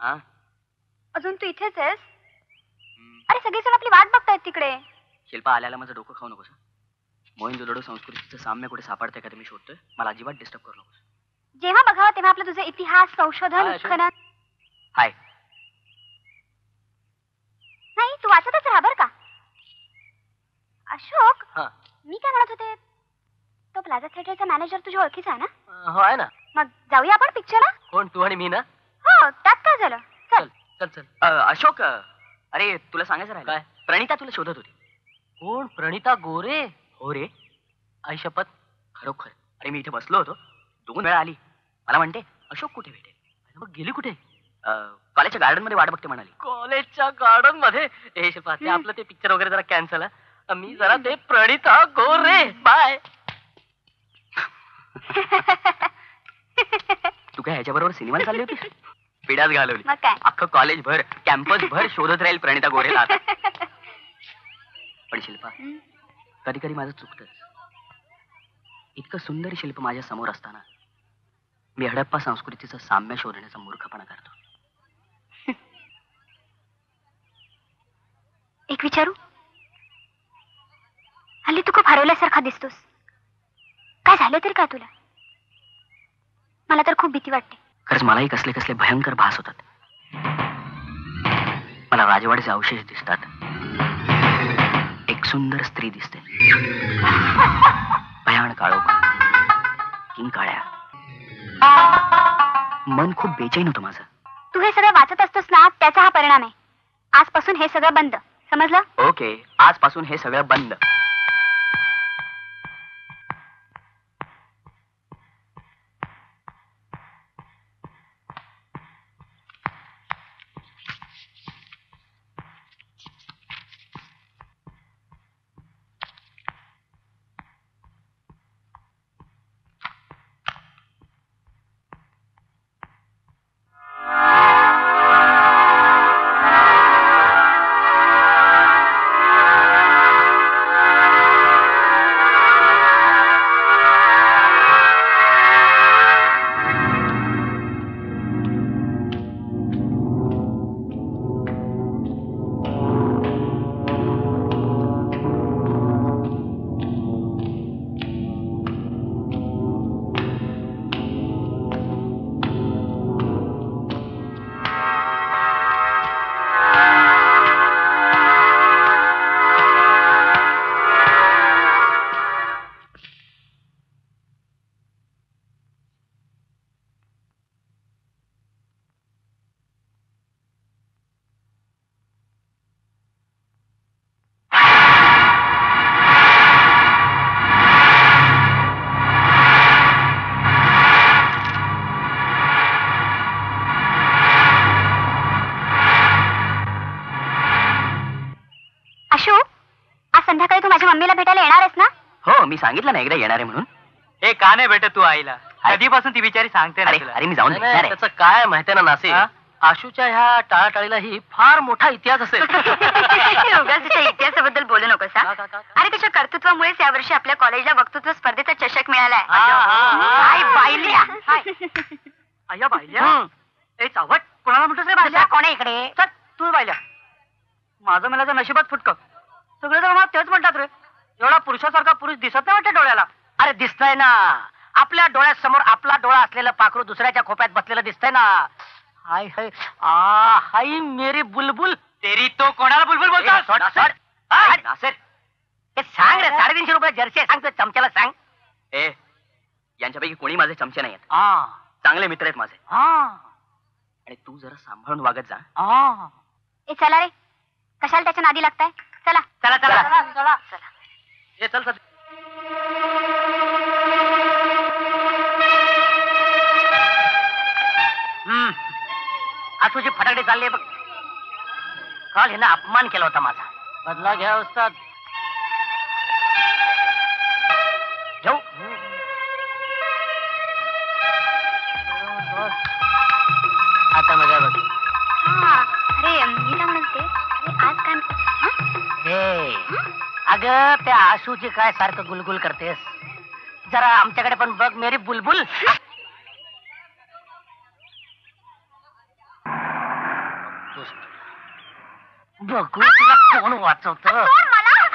अजून तू इथेच आहेस? अरे सगळेजण आपली वाट बघतायत तिकडे. शिल्पा आल्याला माझं डोकं खाऊ नकोस. मोहिंजोदडो संस्कृतीचं साम्य कुठे सापडतंय का ते मी शोधतोय. मला अजिबात डिस्टर्ब करू नकोस. जेव्हा बघावं तेव्हा आपलं तुझं इतिहास संशोधन उत्खनन. हाय. नाही तू वाचतच राहा बर का. अशोक, मी काय म्हणत होते, तो प्लाझा थिएटरचा मॅनेजर तुझ्या ओळखीचा आहे ना? हो आहे ना. मग जाऊया आपण पिक्चरला. कोण, तू आणि मी ना? हो, त्यात काय झालं. चल चल चल. अशोक, अरे तुला सांगायचं राहिलं. काय? प्रणिता तुला शोधत होती. कोण? प्रणिता गोरे? हो रे, आई शपथ, खरोखर. अरे मी इथे बसलो होतो, 2 वेळा आली. मला म्हणते अशोक कुठे भेटेल. मग गेली कुठे? कॉलेजच्या गार्डन मध्ये वाट बघते म्हणाली. कॉलेजच्या गार्डन मध्ये? हे शपथ, ते आपलं ते पिक्चर वगैरे जरा कॅन्सल. मी जरा ते प्रणिता गोरे. बाय. तू काय ह्याच्या बरोबर सिनेमाला चालली होती? पिढाच घालवली. अख्खं कॉलेज भर, कॅम्पस भर शोधत राहील प्रणिता गोरेला. पण शिल्पा, कधी कधी माझं चुकतंच. इतकं सुंदर शिल्प माझ्या समोर असताना मी हडप्पा संस्कृतीचं साम्य शोधण्याचा मूर्खपणा करतो. एक विचारू? हल्ली तू खूप हरवल्यासारखा दिसतोस. काय झालं तरी काय तुला? मला तर खूप भीती वाटते. खरंच मलाही कसले कसले भयंकर भास होतात. मला राजवाड्याचे अवशेष दिसतात. एक सुंदर स्त्री दिसते. भयान काळोख, किंकाळ्या. मन खूप बेचैन होतं माझं. तू हे सगळं वाचत असतोस ना, त्याचा हा परिणाम आहे. आजपासून हे सगळं बंद, समजलं? ओके, आजपासून हे सगळं बंद. मम्मीला भेटायला येणार आहेस ना? हो, मी सांगितलं ना एकदा येणार आहे म्हणून. हे का नाही भेटत तू आईला? कधीपासून ती बिचारी सांगते ना तुला. अरे मी जाऊन त्याचं काय माहितीये ना नासिर, आशूच्या ह्या टाळाटाळीला ही फार मोठा इतिहास असेल. इतिहासाबद्दल बोलू नकोस. अरे त्याच्या कर्तृत्वामुळेच यावर्षी आपल्या कॉलेजला वक्तृत्व स्पर्धेचा चषक मिळालाय. अय्या बायल्या, ए चावट, कोणाला म्हणतोस रे बायल्या? कोण आहे इकडे? चल तू बायल्या. माझं मिळालं नशिबात फुटक. सगळे जण मला तेच म्हणतात रे, एवढा पुरुषासारखा पुरुष दिसत नाही वाटतं डोळ्याला. अरे दिसतंय ना, आपल्या डोळ्यासमोर आपला डोळा असलेलं पाखरू दुसऱ्याच्या खोप्यात बसलेलं दिसतंय ना. हाय हाय हाय मेरी बुलबुल. तेरी तो कोणाला बुलबुल बोलतोस? नासिर, हे सांग रे, 350 रुपये जर्सी आहे, सांग तुझ्या चमच्याला सांग. ए, यांच्यापैकी कोणी माझे चमचे नाही आहेत. चांगले मित्र आहेत माझे. आणि तू जरा सांभाळून वागत जा. ए चला रे, कशाला त्याच्या नादी लागताय? चला चला चला चला चला. हे चल चल. आशूची फटाकडे चालली बघ. काल हिनं अपमान केला होता माझा. बदला घ्या उस्ताद. घेऊ. आता मजा बघ. अरे मी काय म्हणते, आज काय? हे अगं त्या आशूची काय सारखं गुलगुल करतेस? जरा आमच्याकडे पण बघ मेरी बुलबुल. बघू तुला कोण वाचवत. सोड मला, सोड.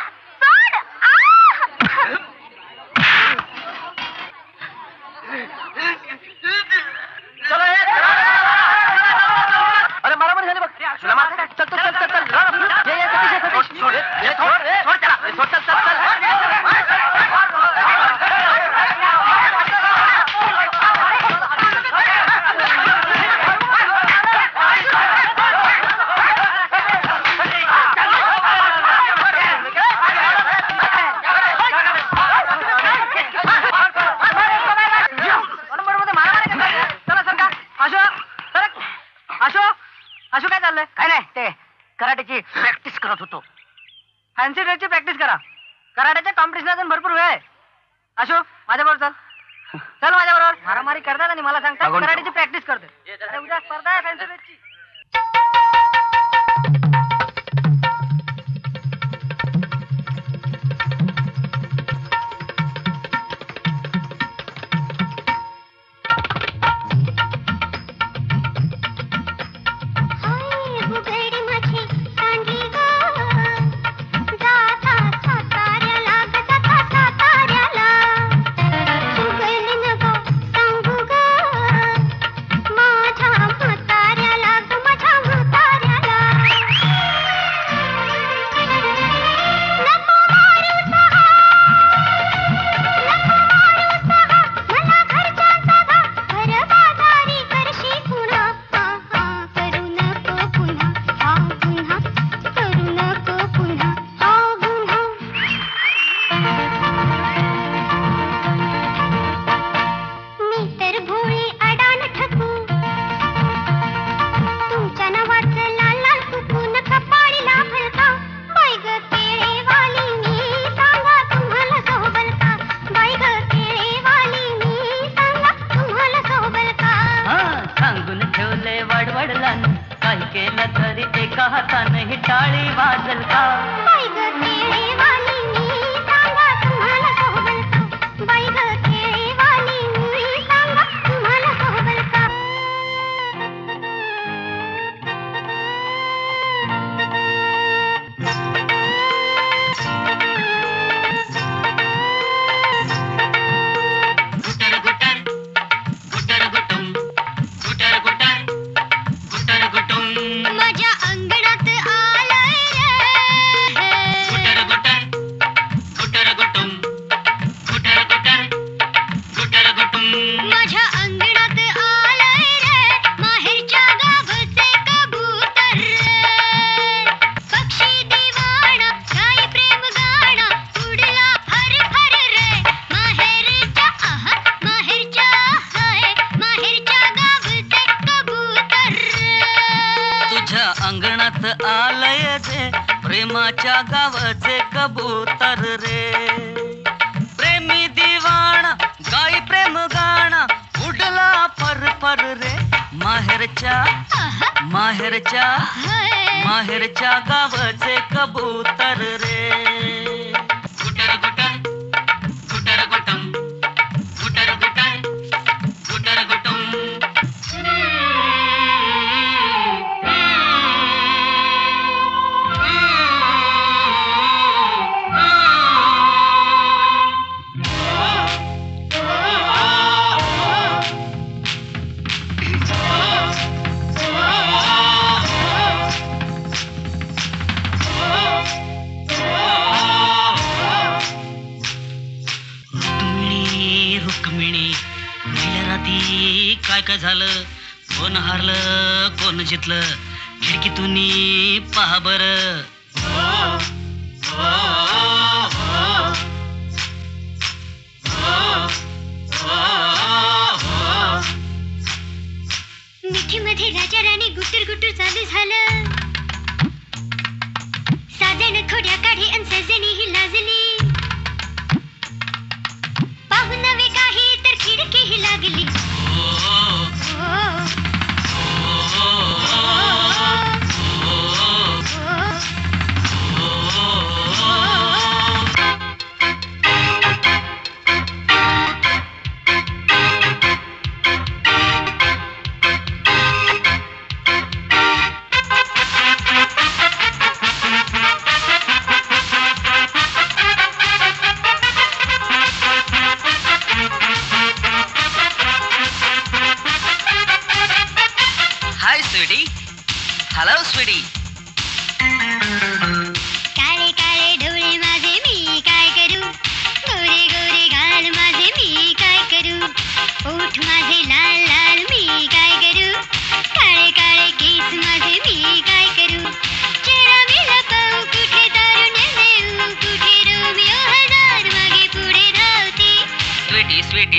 अरे मला पण झाले बघ. तुला मार. चल चल चल चल चल. ये, सतीश, सोड त्याला. सोड, चल चल अशोक काय चाललंय? काय नाही, ते कराटेची प्रॅक्टिस करत होतो. फॅन्सी ड्रेसची प्रॅक्टिस करा. कराट्याच्या कॉम्पिटिशन अजून भरपूर वेळ आहे. अशोक माझ्याबरोबर चल. चल माझ्याबरोबर. मारामारी करतात आणि मला सांगतात अगं, कराटेची प्रॅक्टिस करते. अरे उद्या स्पर्धा आहे फॅन्सी ड्रेसची. प्रेमाच्या गावचे कबूतर रे. प्रेमी दिवाणा गाई प्रेम गाणा उडला फर फर रे. माहेरच्या माहेरच्या गावचे कबूतर रे. गुटर गुटर गुटर गुटम गुटर गुटर गुटर गुटम. काय काय झालं, कोण हारलं कोण जितलं, खिडकीतून पहा बर. मिठीमध्ये राजा राणी गुटूर गुटूर चालू झालं. साजण खोड्या काढी अन सजणी ही लाजली. पाहू नवे काही तर खिडकी ही लागली.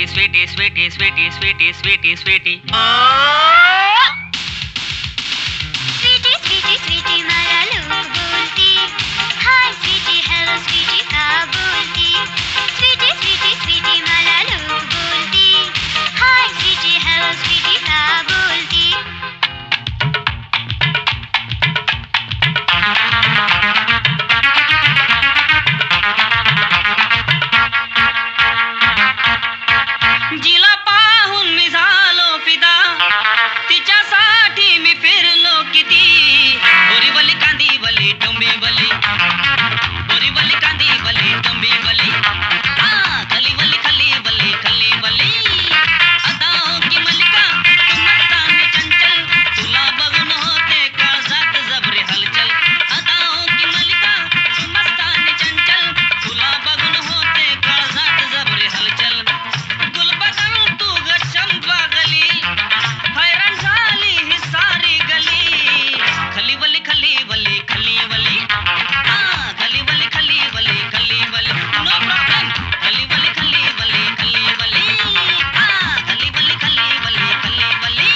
स्वीटी स्वीटी स्वीटी स्वीटी स्वीटी स्वीटी स्वीटी स्वीटी स्वीटी स्वीटी मला लोक बोलती हाय स्वीटी हॅलो स्वीटी का बोलती स्वीटी स्वीटी स्वीटी मला लोक बोलती हाय स्वीटी हॅलो स्वीटी का बोलती जिला पाहून मी झालो फिदा तिच्यासाठी मी फिरलो किती बोरी बली कांदी बली टोंबी बली बोरी बली कांदी बली टोंबी बली खली बली खली बली खली बली अदाओं की मलिका तू मस्तानी चंचल तुला बघून होते काळजात जबरी हलचल अदाओं की मलिका तू मस्तानी चंचल तुला बघून होते काळजात जबरी हलचल गुलबदन तू ग चंपा गली हैराण झाली ही सारी गली खली बली खली बली खली बली खली बली खली बली खली बली नो प्रॉब्लेम खली बली खली बली खली बली खली बली खली बली खली बली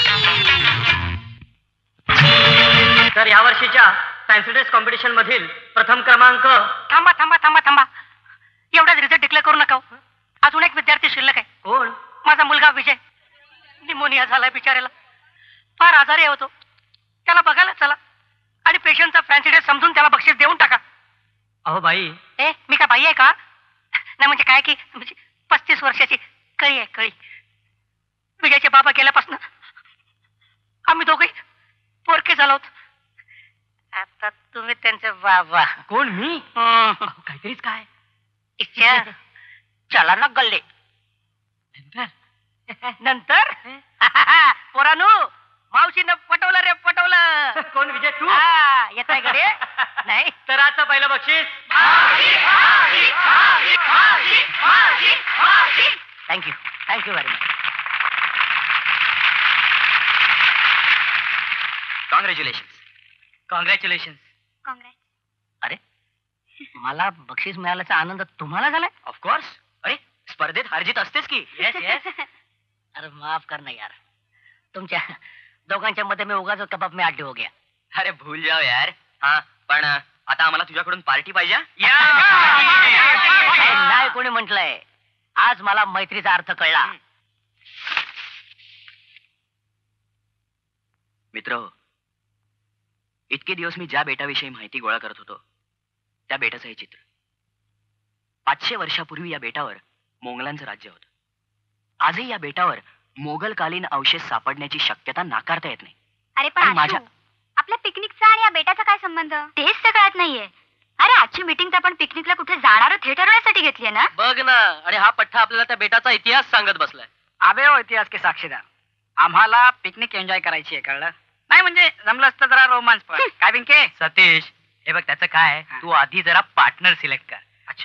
तर या वर्षीच्या फॅन्सी ड्रेस कॉम्पिटिशन मधील प्रथम क्रमांक थांबा थांबा थांबा थांबा एवढाच रिझल्ट डिक्लेअर करू नका हो. अजून एक विद्यार्थी शिल्लक आहे. कोण? माझा मुलगा विजय. निमोनिया झालाय बिचाऱ्याला. फार आजारी होतो. त्याला बघायला चला आणि पेशंटचा फॅन्सी ड्रेस समजून त्याला बक्षीस देऊन टाका. अहो बाई, मी काय बाई आहे का? नाही म्हणजे काय की 35 वर्षाची कळी आहे कळी. विजयचे बाबा गेल्यापासून आम्ही दोघे पोरके झालो आहोत. आता तुम्ही त्यांचे बाबा. कोण मी? काहीतरीच काय इच्छा. चला ना गल्ले नंतर पोरानू मावशीनं पटवलं रे पटवलं. कोण विजय तू? येत आहे गडे. नाही तर आजचं पहिलं बक्षीस. Thank you thank you very much. Congratulation. Congratulation. Congress. अरे मला बक्षीस मिळाल्याचा आनंद तुम्हाला झालाय? ऑफकोर्स. अरे स्पर्धेत हारजीत असतेच की. Yes yes. अरे माफ करना यार, तुमच्या दोघांच्या मध्ये मी उगाच कबाब में आड्डी हो गया. अरे भूल जाओ यार. हा पण आता आम्हाला तुझ्याकडून पार्टी पाहिजे. नाही कोणी म्हटलंय. आज मला मैत्रीचा अर्थ कळला. मित्र, इतके दिवस मी ज्या बेटाविषयी माहिती गोळा करत होतो त्या बेटाचं हे चित्र. 500 वर्षापूर्वी या बेटावर मोगलांचं राज्य होतं. आजही या बेटावर मोगलकालीन अवशेष सापडण्याची शक्यता नाकारता येत नाही. अरे आणि पण माझ्या- आशू, आपल्या पिकनिकचा आणि या बेटाचा काय संबंध? तेच तर कळत नाहीये. अरे आजची मीटिंग तर आपण पिकनिकला कुठे जाणार आहोत हे ठरवण्यासाठी घेतली ना. बघ ना, आणि हा पठ्ठा आपल्याला त्या बेटाचा इतिहास सांगत बसलाय. आबे हो इतिहास के साक्षीदार. आम्हाला पिकनिक एन्जॉय करायची आहे, कळलं? नाही म्हणजे जमलं असतं जरा रोमांस पण. काय बिंके? सतीश, हे बघ त्याचं काय, तू आधी जरा पार्टनर सिलेक्ट कर.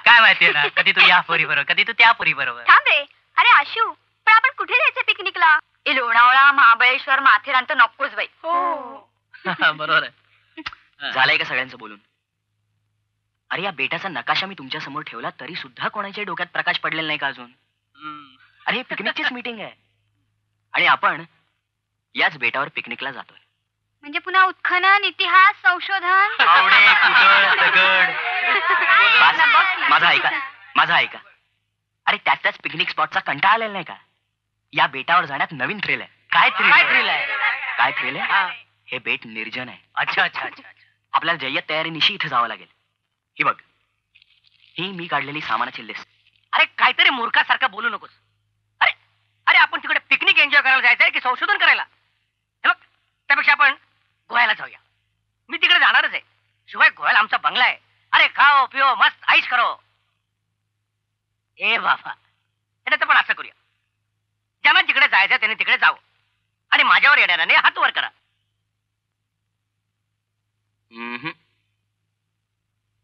काय माहितीये ना, कधी तू या पोरी बरोबर, कधी तू त्या पोरी बरोबर. थांब रे. अरे आशू, पण आपण कुठे जायचं पिकनिकला? लोणावळा, महाबळेश्वर, माथेरान तर नकोच बाई. बरोबर आहे. झालंय का सगळ्यांचं बोलून? अरे या बेटाचा नकाशा मी तुमच्या समोर ठेवला तरी सुद्धा कोणाच्या डोक्यात प्रकाश पडलेला नाही का अजून? अरे हे पिकनिकचीच मीटिंग आहे आणि आपण याच बेटावर पिकनिकला जातोय. म्हणजे पुन्हा उत्खनन, इतिहास, संशोधन. बस, माझा ऐका. अरे त्याच पिकनिक स्पॉटचा कंटाळा आलेला नाही का? या बेटावर जाण्यात नवीन थ्रिल आहे. काय थ्रिल आहे? काय थ्रिल आहे? हे बेट निर्जन आहे. अच्छा अच्छा अच्छा. आपल्याला जय्यत तयारीनिशी इथे जावं लागेल. ही बघ, ही मी काढलेली सामानाची लिस्ट. अरे काहीतरी मूर्खासारखं बोलू नकोस. अरे अरे आपण तिकडे पिकनिक एन्जॉय करायला जायचंय की संशोधन करायला? हे बघ, त्यापेक्षा आपण गोव्याला जाऊया. मी तिकडे जाणारच आहे. शिवाय गोव्याला आमचा बंगला आहे. अरे खाओ पिओ मस्त आईश करो. ए बाबा, तर पण असं करूया, ज्यांना जिकडे जायचं त्याने तिकडे जावं आणि माझ्यावर येणाऱ्याने हात वर करा.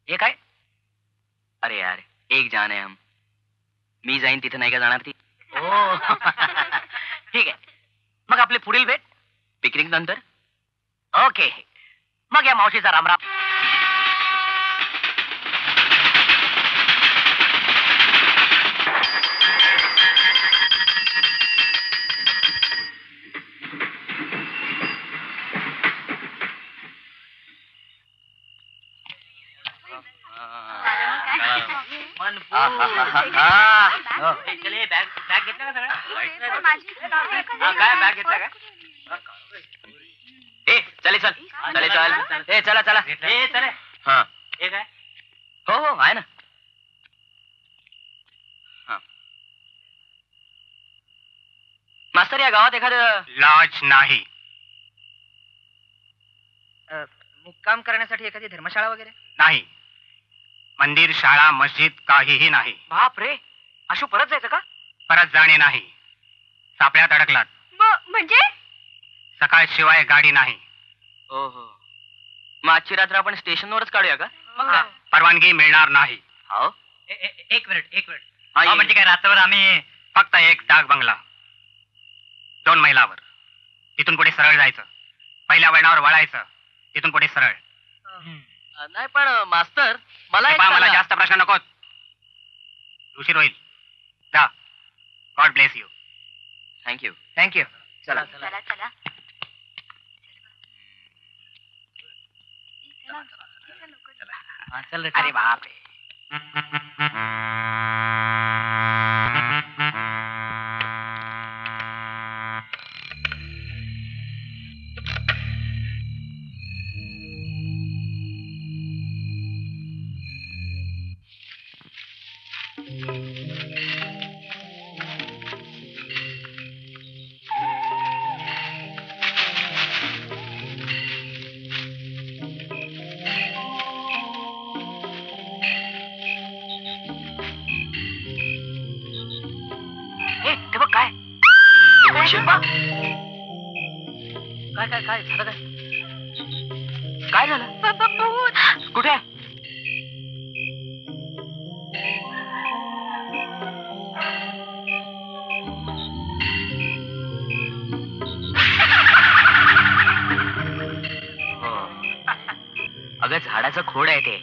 हे काय? अरे यार, एक जान आहे हम. मी जाईन तिथे नाही का जाणार ती? ओ ठीक आहे. मग आपली पुढील भेट पिकनिक नंतर. ओके. मग या मावशीचा रामराम. बॅग घेतला का सगळं? काय बॅग घेतला का? ए चले चल चले चल ए चला चला ए चले. हा हे काय? हो हो आहे ना. हा. मास्तर या गावात एखादं लॉज नाही. मुक्काम करण्यासाठी एखादी धर्मशाळा वगैरे? नाही. मंदिर, शाळा, मस्जिद काहीही नाही. बाप रे, आशू परत जायचं का? परत जाणे नाही. सापळ्यात अडकलात. म्हणजे सकाळशिवाय गाडी नाही. हो हो मग आजची रात्र आपण स्टेशनवरच काढूया का? मग काय? परवानगी मिळणार नाही. हो एक मिनिट. हा, ये. म्हणजे काय रात्रभर आम्ही? फक्त एक डाक बंगला, 2 मैलावर. तिथून पुढे सरळ जायचं. पहिल्या वळणावर वळायचं. तिथून पुढे सरळ. नाही पण मास्तर मला एक मला सांगा. जास्त प्रश्न नकोत. उशीर होईल. जा. God bless you. Thank you. Thank you. चला चला चला चल रे. अरे बाप रे. ते बघ काय? शिल्पा काय काय काय झालं काय? काय झालं? कुठे आहे? हो. अगं झाडाचं खोड आहे ते.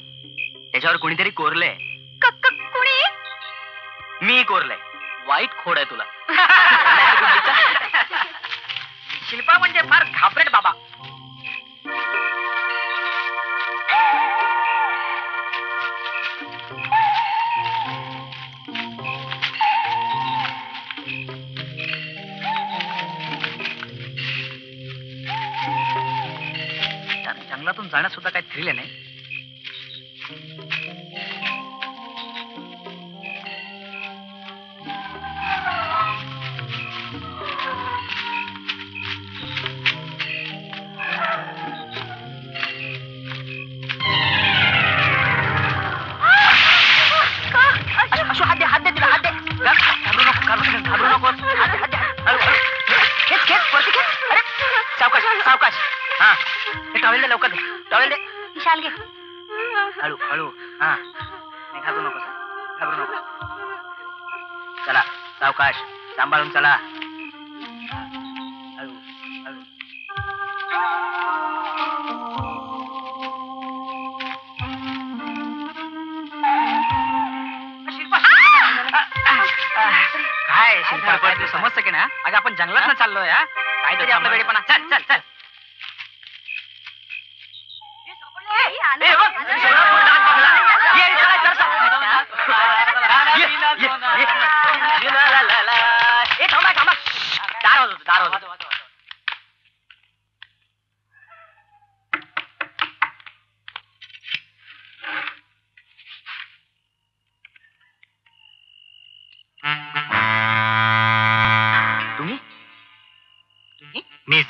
त्याच्यावर कुणीतरी कोरलंय. कुणी? मी कोरलंय. वाईट खोड आहे तुला. शिल्पा म्हणजे फार घाबरेट बाबा. जंगलातून जाण्यात सुद्धा काही थ्रिल नाही. हात दे तिला, हात दे. घाबरू नको. अरे सावकाश सावकाश. हा हे टॉवेल दे लवकर. दे टॉवेल दे. विशाल घे. हळू हळू. हा नाही घाबरू नको. चला सावकाश, सांभाळून चला. हळू हळू. काय शिल्पा, काय तू समजतं की ना? अगं आपण जंगलात चाललोय. हा काहीतरी आपला वेळेपणा. चल चल चल. तुम्ही मीच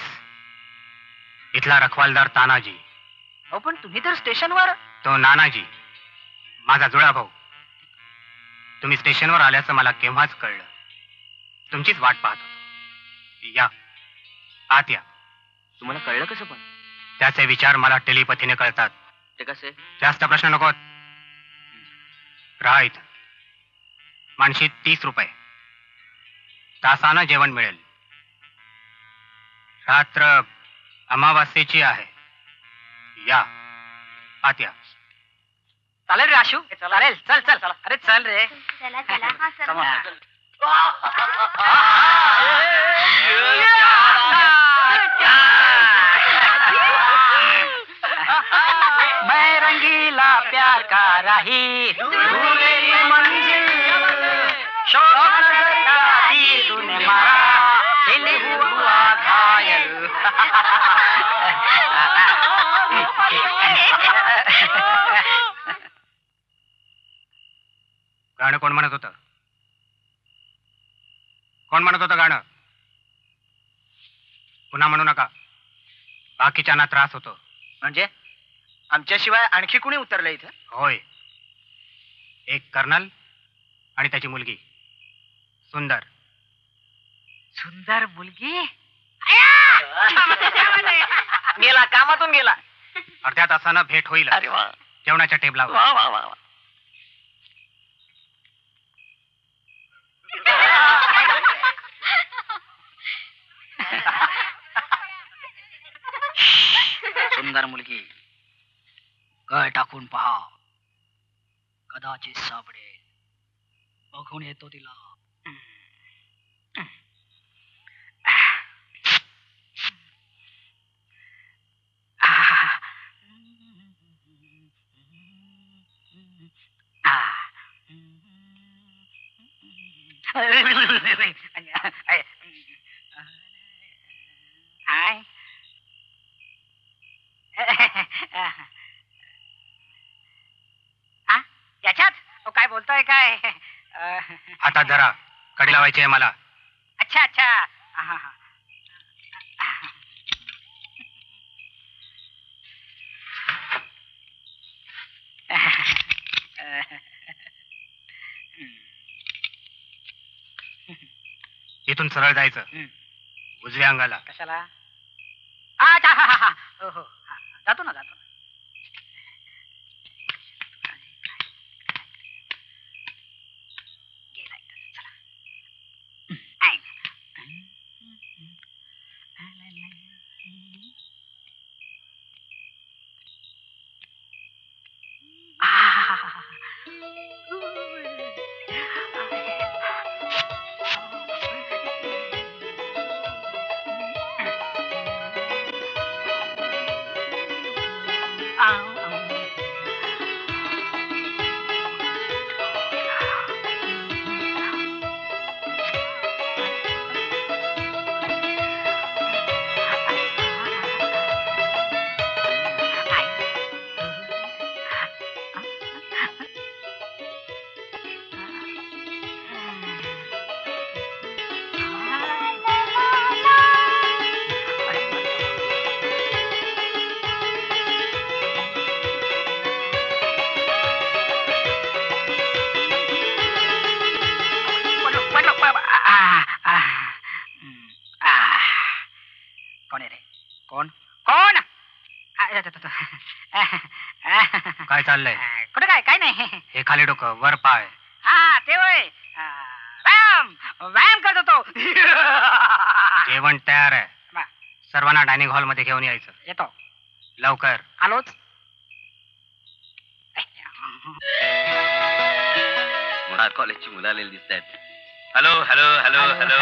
इथला रखवालदार तानाजी. हो पण तुम्ही तर स्टेशनवर. तो नानाजी, माझा जुळा भाऊ. तुम्ही स्टेशनवर आल्याचं मला केव्हाच कळलं. तुमचीच वाट पाहत होतो. या आत या. तुम्हाला कळलं कसं पण? त्याचे विचार मला टेलिपथीने कळतात. ते कसे? जास्त प्रश्न नकोत. राहा इथं. मानशी 30 रुपये. तासानं जेवण मिळेल. रात्र अमावास्येची आहे. या आत या. चालेल रे आशू. चालेल. चल चल. अरे चल रे. चला चला. हा चला. मैं रंगीला प्यार का प्यारा ही मेरी मंजिल शौक नजर का ही तूने मारा दिल हुआ घायल गाणं कोण म्हणत होतं? कोण म्हणत होतं गाणं? पुन्हा म्हणू नका, बाकीच्यांना त्रास होतो. म्हणजे आमच्याशिवाय आणखी कुणी उतरलं इथं? होय, एक कर्नल आणि त्याची मुलगी सुंदर. सुंदर मुलगी गेला, कामातून गेला. अर्ध्या तासानं भेट होईल अरे वा जेवणाच्या टेबलावर. वा वा वा. सुंदर मुलगी, गळ टाकून पहा, कदाचित सापडेल. बघून येतो तिला. याच्यात काय बोलतोय काय? हातात धरा, कडी लावायची आहे मला. अच्छा अच्छा. इथून सरळ जायचं उजव्या अंगाला. कशाला? अच्छा हा हा हा. हो हो जातो ना जातो. कोण आहे रे? कोण कोण? काय चाललंय? कुठं काय? काय नाही. हे खाली डोकं वर पाय. हा ते होय. व्यायाम व्यायाम करत होतो. जेवण तयार आहे, बा, सर्वांना डायनिंग हॉल मध्ये घेऊन यायचं. येतो लवकर. आलोच. मुळात कॉलेजची मुलं आलेली दिसत आहेत. Hello hello hello hello.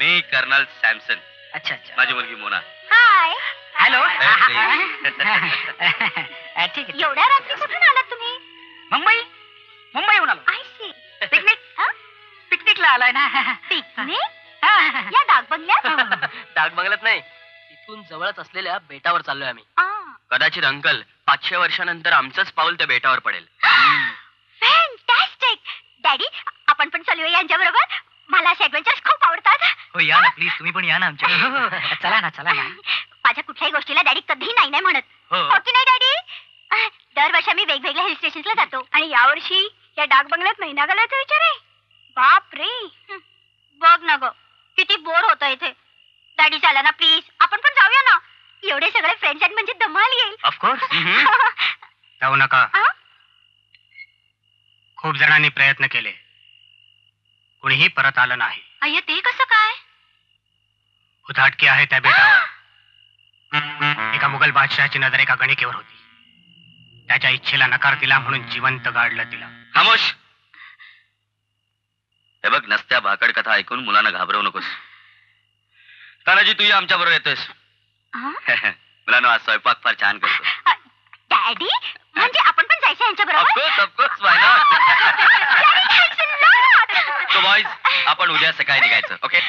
मी कर्नल सॅमसन. अच्छा अच्छा. माझी मुलगी मोना. हाय. हॅलो. Hey. ठीक आहे. एवढ्या रात्री कुठून आलात तुम्ही? मुंबईहून आलो. I C. पिकनिक पिकनिकला आलाय ना. पिकनिक या डाक बंगल्यात? डाक बंगल्यात नाही, इथून जवळच असलेल्या बेटावर चाललोय आम्ही. आ. कदाचित अंकल 500 वर्षानंतर आमचंच पाऊल त्या बेटावर पडेल. फॅन्टॅस्टिक. डॅडी आपण पण चालूया यांच्या बरोबर. मला असे ऍडव्हेंचर्स खूप आवडतात. हो या ना प्लीज, तुम्ही पण या ना आमच्या. चला ना चला ना. माझ्या कुठल्याही गोष्टीला डॅडी कधी नाही नाही म्हणत. हो. हो की नाही डॅडी? दरवर्षी मी वेगवेगळ्या हिल स्टेशनला जातो आणि यावर्षी या डाक बंगल्यात महिना घालायचा विचार आहे. बाप रे. बघ ना ग किती बोर होतं इथे. डॅडी चला ना प्लीज, आपण पण जाऊया ना. एवढे सगळे फ्रेंड्स आहेत म्हणजे धमाल येईल. ऑफकोर्स. जाऊ नका. आ? खूप जणांनी प्रयत्न केले, कुणीही परत आलं नाही. अय्या ते कसं काय? उधाटकी आहे त्या बेटावर. एका मुघल बादशहाची नजर एका गणिकेवर होती. त्याच्या इच्छेला नकार दिला म्हणून जिवंत गाडलं तिला. खामोश. हे बघ, नसत्या भाकड कथा ऐकून मुलांना घाबरवू नकोस. तानाजी तूही आमच्या बरोबर येतोस. मुलांना आज स्वयंपाक फार छान करतो. डॅडी म्हणजे आपण पण जायचं यांच्या बरोबर of course why not. So boys आपण उद्या सकाळी निघायचं. ओके.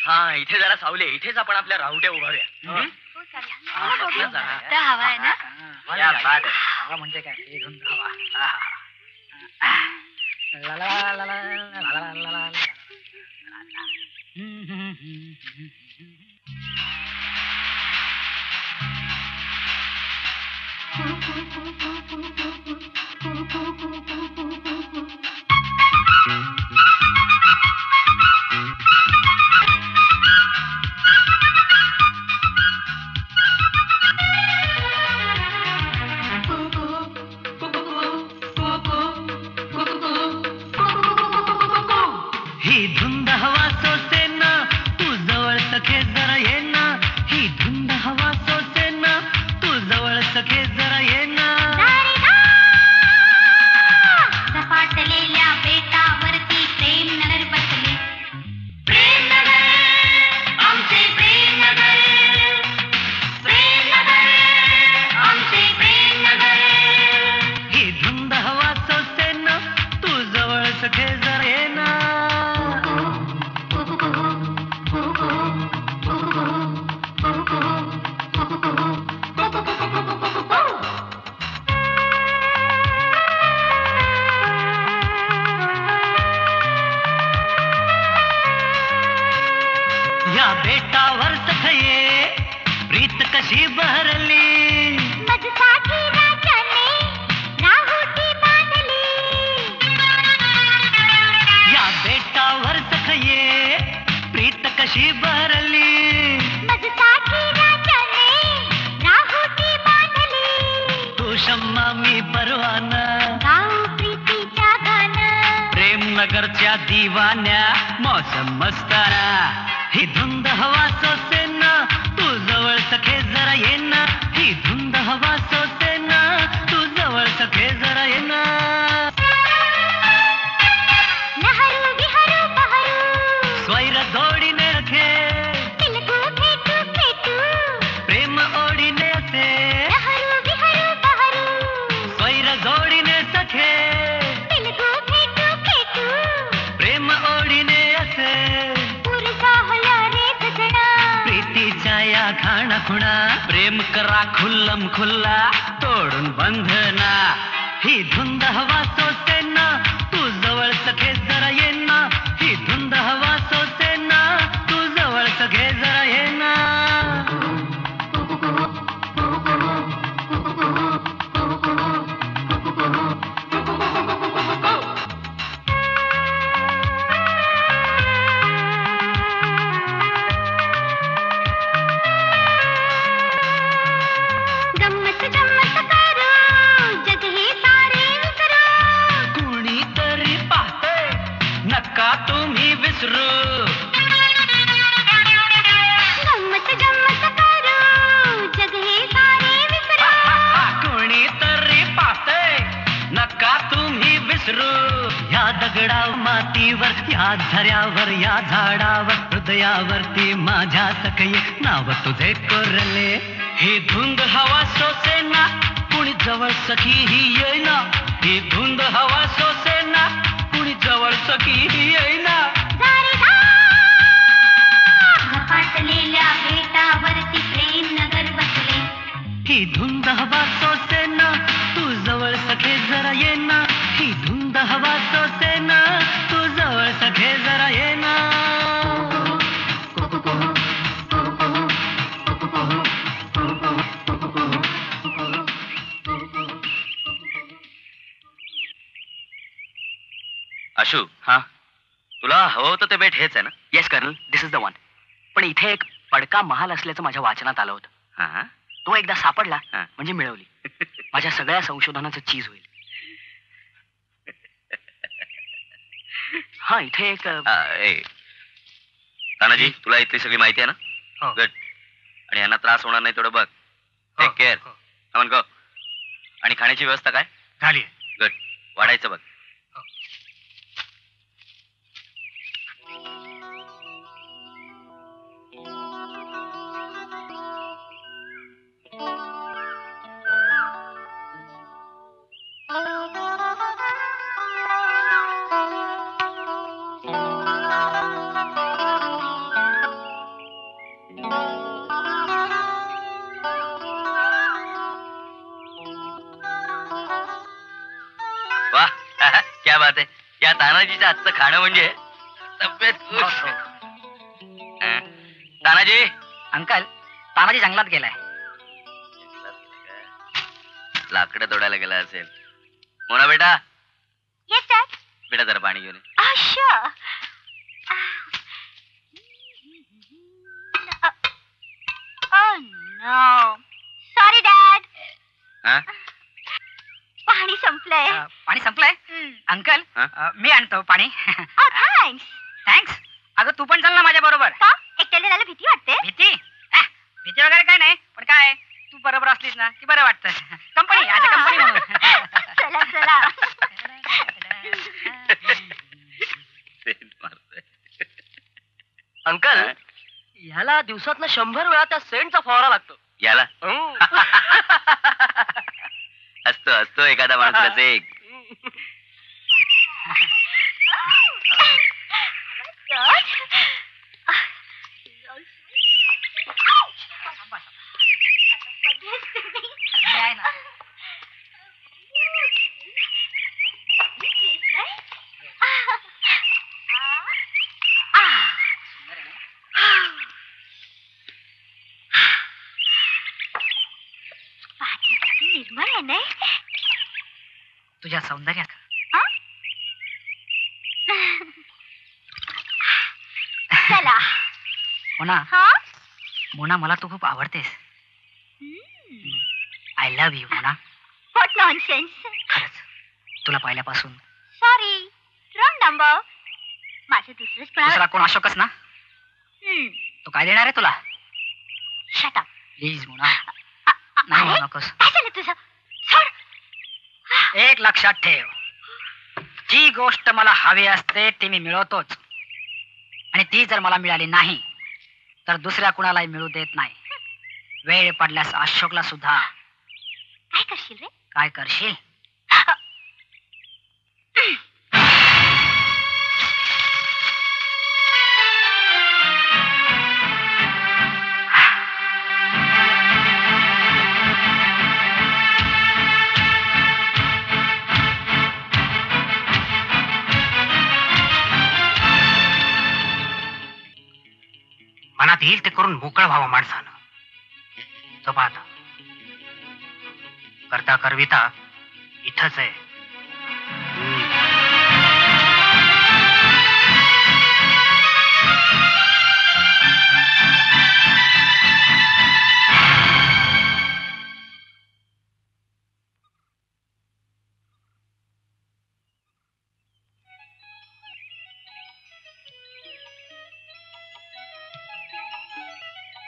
हा इथे जरा सावले, इथेच आपण आपल्या राहुट्या उभारूया. हवा आहे ना. हवा म्हणजे काय हे धुंद हवा. ही धुंद हवा सोसे ना तू जवळ सखे जरा ये ना. ही धुंद हवा सोसे ना तू जवळ सखे जरा ये ना. झपाटलेल्या बेटावरती प्रेम नगर बसले. प्रेम नगर आमचे प्रेम नगर. प्रेम नगर आमचे प्रेम नगर. ही धुंद हवा सोसे ना तू जवळ सखे जरा ये ना. या बेटावर सखये प्रीत कशी बहरली. मजसाठी राजाने राहुटी बांधली. या बेटावर सखये प्रीत कशी बहरली. मजसाठी राजाने राहुटी बांधली. तू शम्मा मी परवाना गाऊ प्रीतीच्या गाणं. प्रेम नगरच्या दिवान्या मौसम मस्ताना. ही धुंद हवा सोसे ना तू जवळ सखे जरा ये ना. ही धुंद हवा सोसे ना तू जवळ सखे जरा ये ना. नहरू विहरू बहरू स्वैर जोडीने रखे तिलकू भेटू भेटू. प्रेम ओढीने असे खुणा प्रेम करा खुल्लम खुल्ला तोडून बंधना ही धुंद हवा सोसे ना तू जवळ सखे जरा ये ना ही धुंद हवा सोसे ना तू जवळ सखे जरा ये ना मातीवर या झऱ्यावर या झाडावर हृदयावरती माझ्या सखये नाव तुझे कोरले ही धुंद हवा सोसे ना कुणी जवळ सखी ही येईना ही धुंद हवा सोसे ना कुणी जवळ सखी ही येईना झपाटलेल्या बेटावरती प्रेम नगर बसले ही धुंद हवा सोसे ना तू जवळ सखे जरा ये ना ही धुंद हवा सोसे ना तू जवळ सखे जरा ये ना आशू, हा, तुला हवं होतं ते बेट हेच आहे ना? Yes colonel, this is the one. पण इथे एक पडका महाल असल्याचं माझ्या वाचनात आलं होतं. तो एकदा सापडला म्हणजे मिळवली. माझ्या सगळ्या संशोधनाचं चीज होईल. हा, इथे एक तानाजी, तुला इथली सगळी माहिती आहे ना? गुड. आणि यांना त्रास होणार नाही तेवढं बघ. Take care. अमन गो. आणि खाण्याची व्यवस्था काय झाली? गुड. वाढायचं बघ. क्या बात आहे. या तानाजीच्या आजचं खाणं म्हणजे तब्येत खुश. तानाजी. अंकल, तानाजी जंगलात गेलाय. लाकडं तोडायला गेला असेल. मोना बेटा. Yes dad. बेटा जरा पाणी घेऊन ये. Sure. Oh no. Sorry dad. हा? पाणी संपलंय. पाणी संपलंय. अंकल, मी आणतो पाणी. थँक्स. थँक्स. अगं तू पण चल ना माझ्या बरोबर. का एकट्याला जायला भीती वाटते? भीती? भीती वगैरे काय नाही, पण काय तू बरोबर असलीस ना की बरं वाटतं. कंपनी आता कंपनी म्हणून. चला चला. अंकल, ह्याला दिवसातनं 100 वेळा त्या सेंटचा फवारा लागतो. याला असतो असतो एखादा माणूस एक. निर्मळ आहे नाही तुझ्या सौंदर्यात. चला. मोना, हा मोना, मला तू खूप आवडतेस. I love you Mona. What nonsense. खरंच तुला पाहिल्यापासून. Sorry, wrong number. माझं दुसरंच दुसरा कोण अशोकच ना? तो काय देणार आहे तुला? Shut up please Mona. नाही म्हणू नकोस. काय झालं तुझं? सोड. एक लक्षात ठेव, जी गोष्ट मला हवी असते ती मी मिळवतोच, आणि ती जर मला मिळाली नाही तर दुसऱ्या कुणालाही मिळू देत नाही. वेळ पडल्यास अशोकला सुद्धा. काय करशील रे? काय करशील? येईल ते करून मोकळं व्हावं माणसानं. तो पाहता करता करविता इथंच आहे.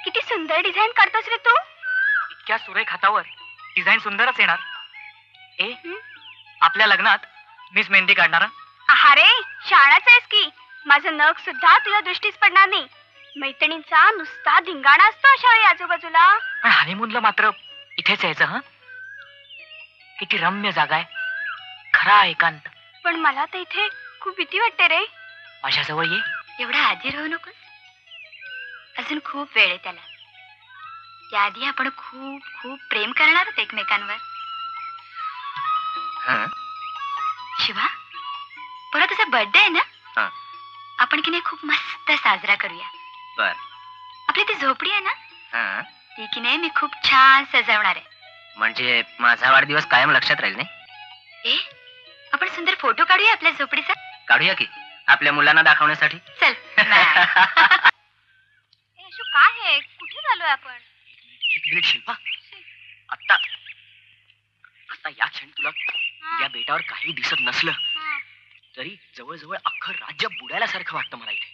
किती सुंदर डिझाईन काढतोस रे तू. इतक्या सुरेख हातावर डिझाईन सुंदरच येणार. ए आपल्या लग्नात मीच मेहंदी काढणार. अरे शाळाच आहेस की. माझं नख सुद्धा तुझ्या दृष्टीस पडणार नाही. मैत्रिणींचा नुसता धिंगाणा असतो अशा वेळी आजूबाजूला. पण हनीमूनला मात्र इथेच यायचं. हं किती रम्य जागा आहे. खरा एकांत. पण मला तर इथे खूप भीती वाटते रे. माझ्याजवळ ये. एवढा आधी राहू नकोस. अजून खूप वेळ आहे त्याला. त्याआधी आपण खूप खूप प्रेम करणार आहोत एकमेकांवर. शिवा परवा तुझा बर्थडे आहे ना. आपण की नाही खूप मस्त साजरा करूया. बर. आपली ती झोपडी आहे ना ती की नाही मी खूप छान सजवणार आहे. म्हणजे माझा वाढदिवस कायम लक्षात राहील नाही. ए आपण सुंदर फोटो काढूया आपल्या झोपडीचा. काढूया की आपल्या मुलांना दाखवण्यासाठी. चल. अशू काय आहे कुठे चाललोय आपण. एक मिनिट शिल्पा. आता आता या क्षणी तुला या बेटावर काही दिसत नसलं तरी जवळजवळ अख्खं राज्य बुडाल्यासारखं वाटतं मला इथे.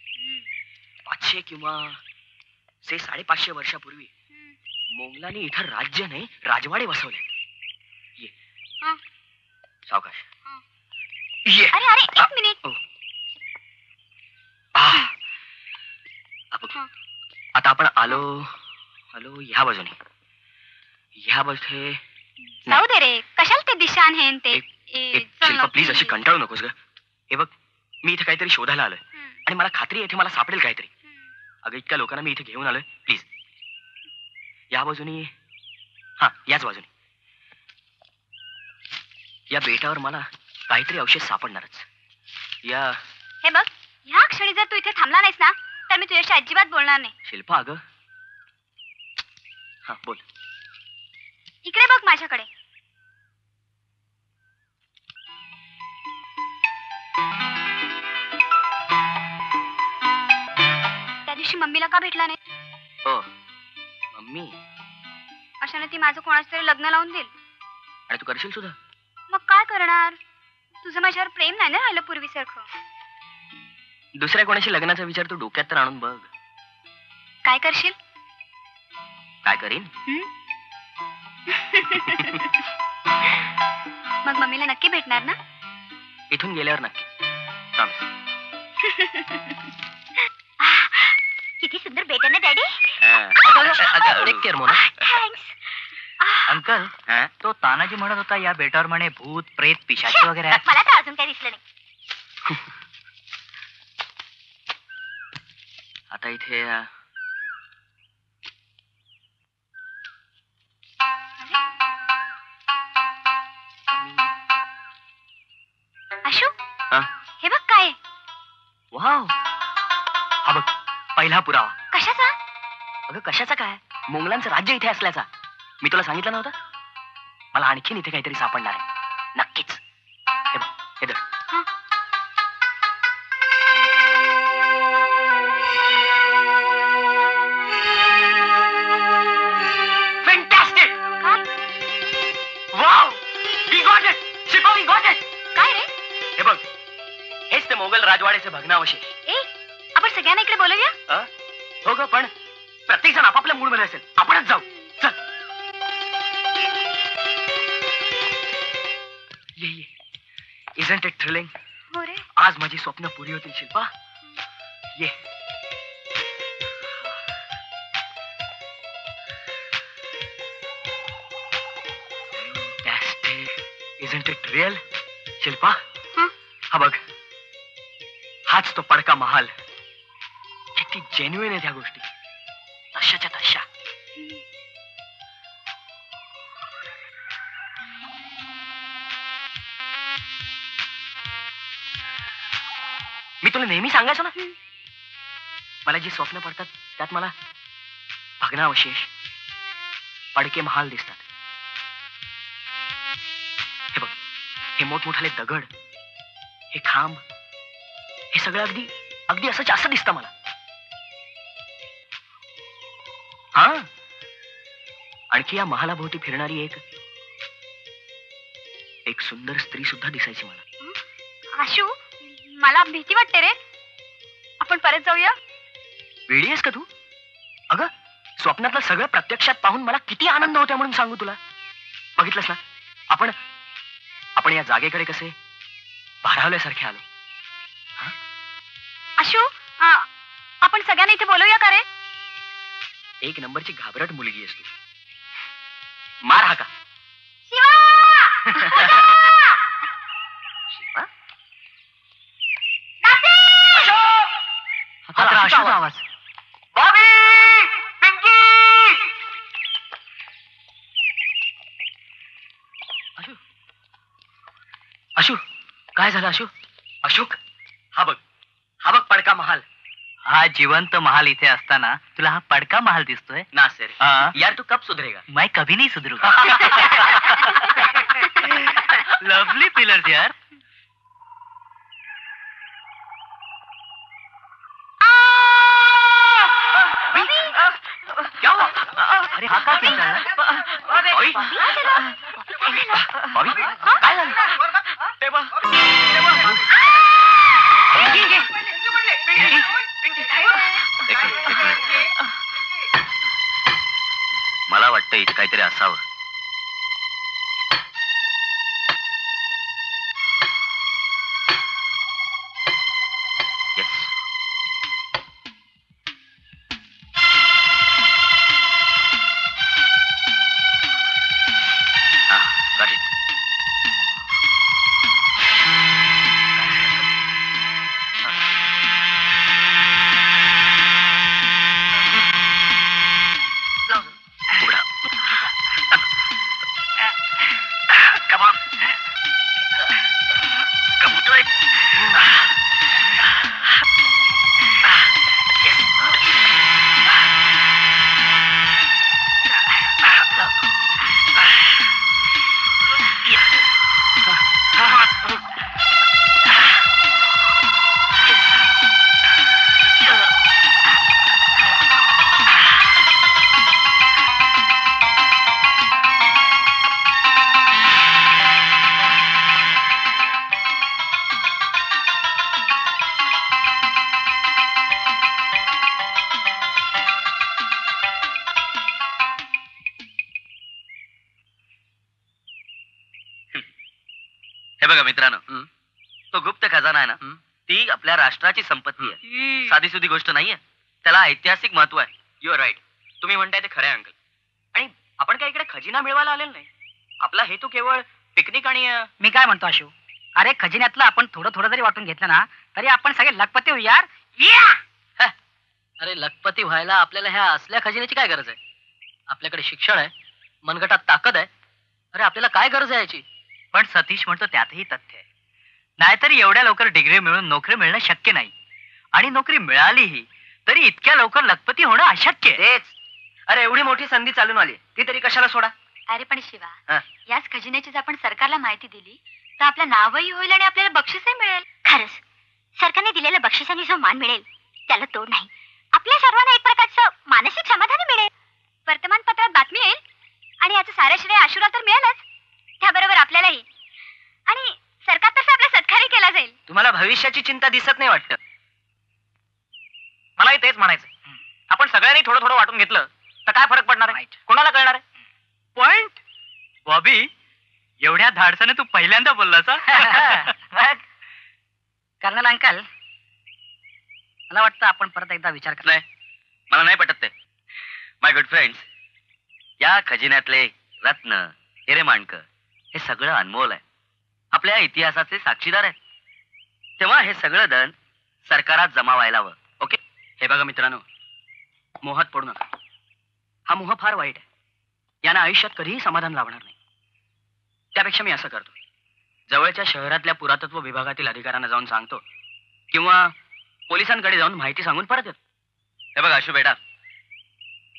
500 किंवा 550 वर्षापूर्वी मोंगलांनी इथं राज्य नाही राजवाडे बसवले. ये सावकाश ये. अरे अरे एक मिनिट. आता आपण आलो आलो ह्या बाजूने. ह्या बाजूने जाऊ दे रे कशाला ते दिशान हे ते. शिल्पा प्लीज अशी कंटाळू नकोस ग. हे बघ मी इथे काहीतरी शोधायला आलोय आणि मला खात्री आहे इथे मला सापडेल काहीतरी. अगं इतक्या लोकांना मी इथे घेऊन आलोय. प्लीज या बाजूनी. हा याच बाजूने. या बेटावर मला काहीतरी अवशेष सापडणारच. या हे बघ ह्या क्षणी जर तू इथे थांबला नाहीस ना तर मी तुझ्याशी अजिबात बोलणार नाही. शिल्पा अगं. हा बोल. इकडे बघ माझ्याकडे. त्या दिवशी मम्मीला का भेटला नाही. हो मम्मी. अशाने ती माझं कोणाच तरी लग्न लावून देईल. आणि तू करशील सुद्धा. मग काय करणार. तुझं माझ्यावर प्रेम नाही ना राहिलं पूर्वीसारखं. दुसऱ्या कोणाशी लग्नाचा विचार तू डोक्यात तर आणून बघ. काय करशील. काय करीन. मग मम्मीला नक्की भेटणार ना. इथून गेल्यावर नक्की. प्रॉमिस. किती सुंदर भेट ना daddy. Take care Mona. Thanks. Uncle तो तानाजी म्हणत होता या बेटावर म्हणे भूत प्रेत पिशाच वगैरे आहेत. मला तर अजून काही दिसलं नाही. आता इथे अशू हा? हे बघ काय आहे? वाव. हा बघ पहिला पुरावा. कशाचा. अगं कशाचा काय. मोंगलांचं राज्य इथे असल्याचा. मी तुला सांगितलं नव्हतं. मला आणखीन इथे काहीतरी सापडणार आहे नक्कीच. हे बघ हे धर. Fantastic. Wow we got it. Shilpa we got it. काय रे. हे बघ हेच ते मोगल राजवाड्याचे भग्नावशेष. ए आपण सगळ्यांना इकडे बोलूया. हो ग पण प्रत्येक जण आपापल्या मूड मध्ये असेल. आपणच जाऊ. चल ये ये. Isn't it thrilling. हो रे. आज माझी स्वप्न पुरी होतील शिल्पा. ये. Isn't it real. शिल्पा हा बघ हाच तो पडका महाल. किती जेन्युइन आहे त्या गोष्टी. तशाच्या तशा. मी तुला नेहमी सांगायचो ना मला जी स्वप्न पडतात त्यात मला भग्नावशेष, पडके महाल दिसतात. हे बघ, हे मोठमोठाले दगड, हे खांब, हे सगळं अगदी अगदी असं जास्त दिसतं मला. हा, आणखी या महालाभोवती फिरणारी एक सुंदर स्त्री सुद्धा दिसायची मला. आशू, मला भीती वाटते रे. आपण परत जाऊया. वेडी आहेस का तू? अगं, स्वप्नातलं सगळं प्रत्यक्षात पाहून मला किती आनंद होता म्हणून सांगू तुला. बघितलंस ना, आपण या जागेकडे कसे भारावल्यासारखे आलो. आशू, आपण सगळ्यांना इथे बोलवूया का रे? एक नंबरची घाबरट मुलगी आहेस तू. मार हाका. शिवा! शिवा? हा तर आशूचा आवाज. बॉबी! पिंकी! आशू, काय झालं आशू? अशोक, हा बघ पडका महाल. हा जिवंत महाल इथे असताना तुला हा पडका महाल दिसतोय ना सर. हाँ? यार तू कब सुधरेगा? मैं कभी नहीं सुधरूंगा. लवली पिलर्स यार. क्या हुआ? अरे हा का पिंजरा? बॉबी? बॉबी? काय झालं? मला वाटतं इथे काहीतरी असावं. येस. हा, got it. उघडा. Come on. Come do it. हे बघा मित्रांनो, तो गुप्त खजाना आहे ना, ती आपल्या राष्ट्राची संपत्ती आहे. साधी सुधी गोष्ट नाहीये. त्याला ऐतिहासिक महत्व आहे. You are right. तुम्ही म्हणताय ते खरं आहे अंकल. आणि आपण काय इकडे खजिना मिळवायला आलेलो नाही. आपला हेतू केवळ पिकनिक आणि मी काय म्हणतो आशू, अरे खजिन्यातलं आपण थोडं थोडं जरी वाटून घेतलं ना तरी आपण सगळे लखपती होऊ यार. अरे लखपती व्हायला आपल्याला ह्या असल्या खजिन्याची काय गरज आहे? आपल्याकडे शिक्षण आहे, मनगटात ताकद आहे. अरे आपल्याला काय गरज आहे याची? पण सतीश म्हणतो त्यातही तथ्य आहे. नाहीतरी एवढ्या लवकर डिग्री मिळून नोकरी मिळणं शक्य नाही. आणि नोकरी मिळालीही तरी इतक्या लवकर लखपती होणं अशक्य आहे. तेच. अरे एवढी मोठी संधी चालून आली, ती तरी कशाला सोडा? अरे पण शिवा, हा. याच खजिन्याची जर आपण सरकारला माहिती दिली तर आपलं नावही होईल आणि आपल्याला बक्षीसही मिळेल. खरंच सरकारने दिलेल्या बक्षिसाने जो मान मिळेल त्याला तोड नाही. आपल्या सर्वांना एक प्रकारचं मानसिक समाधान मिळेल. वर्तमानपत्रात बातमी येईल आणि याचं सारं श्रेय आशुला तर मिळेलच, त्याबरोबर आपल्यालाही. आणि सरकारतर्फे आपला सत्कारही केला जाईल. तुम्हाला भविष्याची चिंता दिसत नाही वाटतं? मलाही तेच म्हणायचं. आपण सगळ्यांनी थोडं थोडं वाटून घेतलं तर काय फरक पडणार आहे? कोणाला कळणार आहे? पॉइंट. बॉबी, एवढ्या धाडसाने तू पहिल्यांदा बोललास. कर्नल अंकल, मला वाटतं आपण परत एकदा विचार करा. नाही, मला नाही पटत ते. माय गुड फ्रेंड्स, या खजिन्यातले रत्न, हिरे माणकं हे सगळं अनमोल आहे. आपल्या इतिहासाचे साक्षीदार आहेत. तेव्हा हे सगळं धन सरकारात जमा व्हायला हवं. ओके? हे बघा मित्रांनो, मोहात पडू नका. हा मोह फार वाईट आहे. यानं आयुष्यात कधीही समाधान लाभणार नाही. त्यापेक्षा मी असं करतो, जवळच्या शहरातल्या पुरातत्व विभागातील अधिकाऱ्यांना जाऊन सांगतो किंवा पोलिसांकडे जाऊन माहिती सांगून परत येतो. हे बघा आशू बेटा,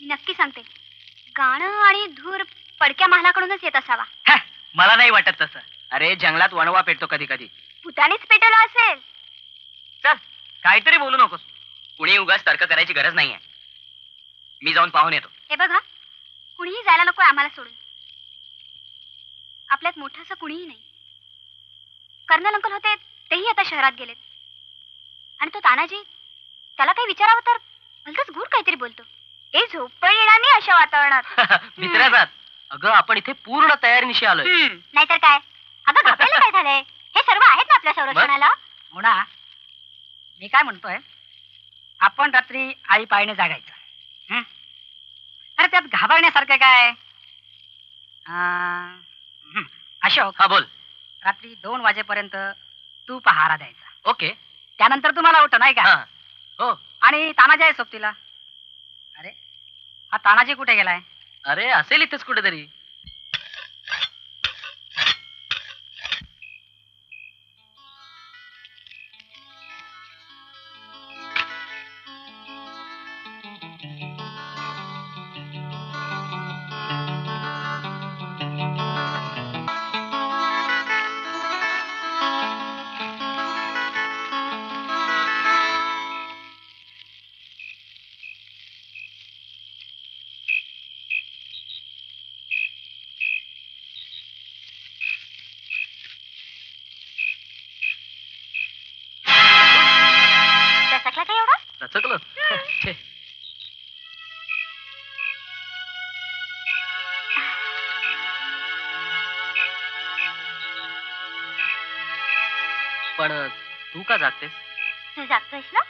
नक्की सांगते, गाणं आणि धूर पडक्या महालाकडूनच येत असावा. मला नाही वाटत तसं. अरे जंगलात वणवा पेटतो कधी कधी. भूतानीच पेटवला असेल. चल काहीतरी बोलू नकोस. कुणी उगाच तर्क करायची गरज नाहीये. मी जाऊन पाहून येतो. हे बघा, कुणीही जायला नको आम्हाला सोडून. आपल्यात मोठं असं कुणीही नाही. कर्नल अंकल होते तेही आता शहरात गेलेत. आणि तो तानाजी, त्याला काही विचारावं तर भलतंच गूढ काहीतरी बोलतो. ए झोप पण येणार नाही अशा वातावरणात. मित्राजात, अगं आपण इथे पूर्ण तयारीनिशी आलोय. नाहीतर काय. अगं घाबरायला काय झालंय? हे सर्व आहेत ना आपल्या संरक्षणाला. म्हणा, मी काय म्हणतोय, आपण रात्री आई पायने जागायचं. अरे त्यात घाबरण्यासारखं काय? अशोक, हा बोल. रात्री 2 वाजेपर्यंत तू पहारा द्यायचा. ओके. त्यानंतर तुम्हाला उठ, नाही का? हा. हो. आणि तानाजी आहे सोबतीला. अरे हा तानाजी कुठे गेलाय? अरे असेल इथेच कुठेतरी. दचकला काय एवढा? दचकलं. छे. पण तू का जागतेस? तू जागतोयस ना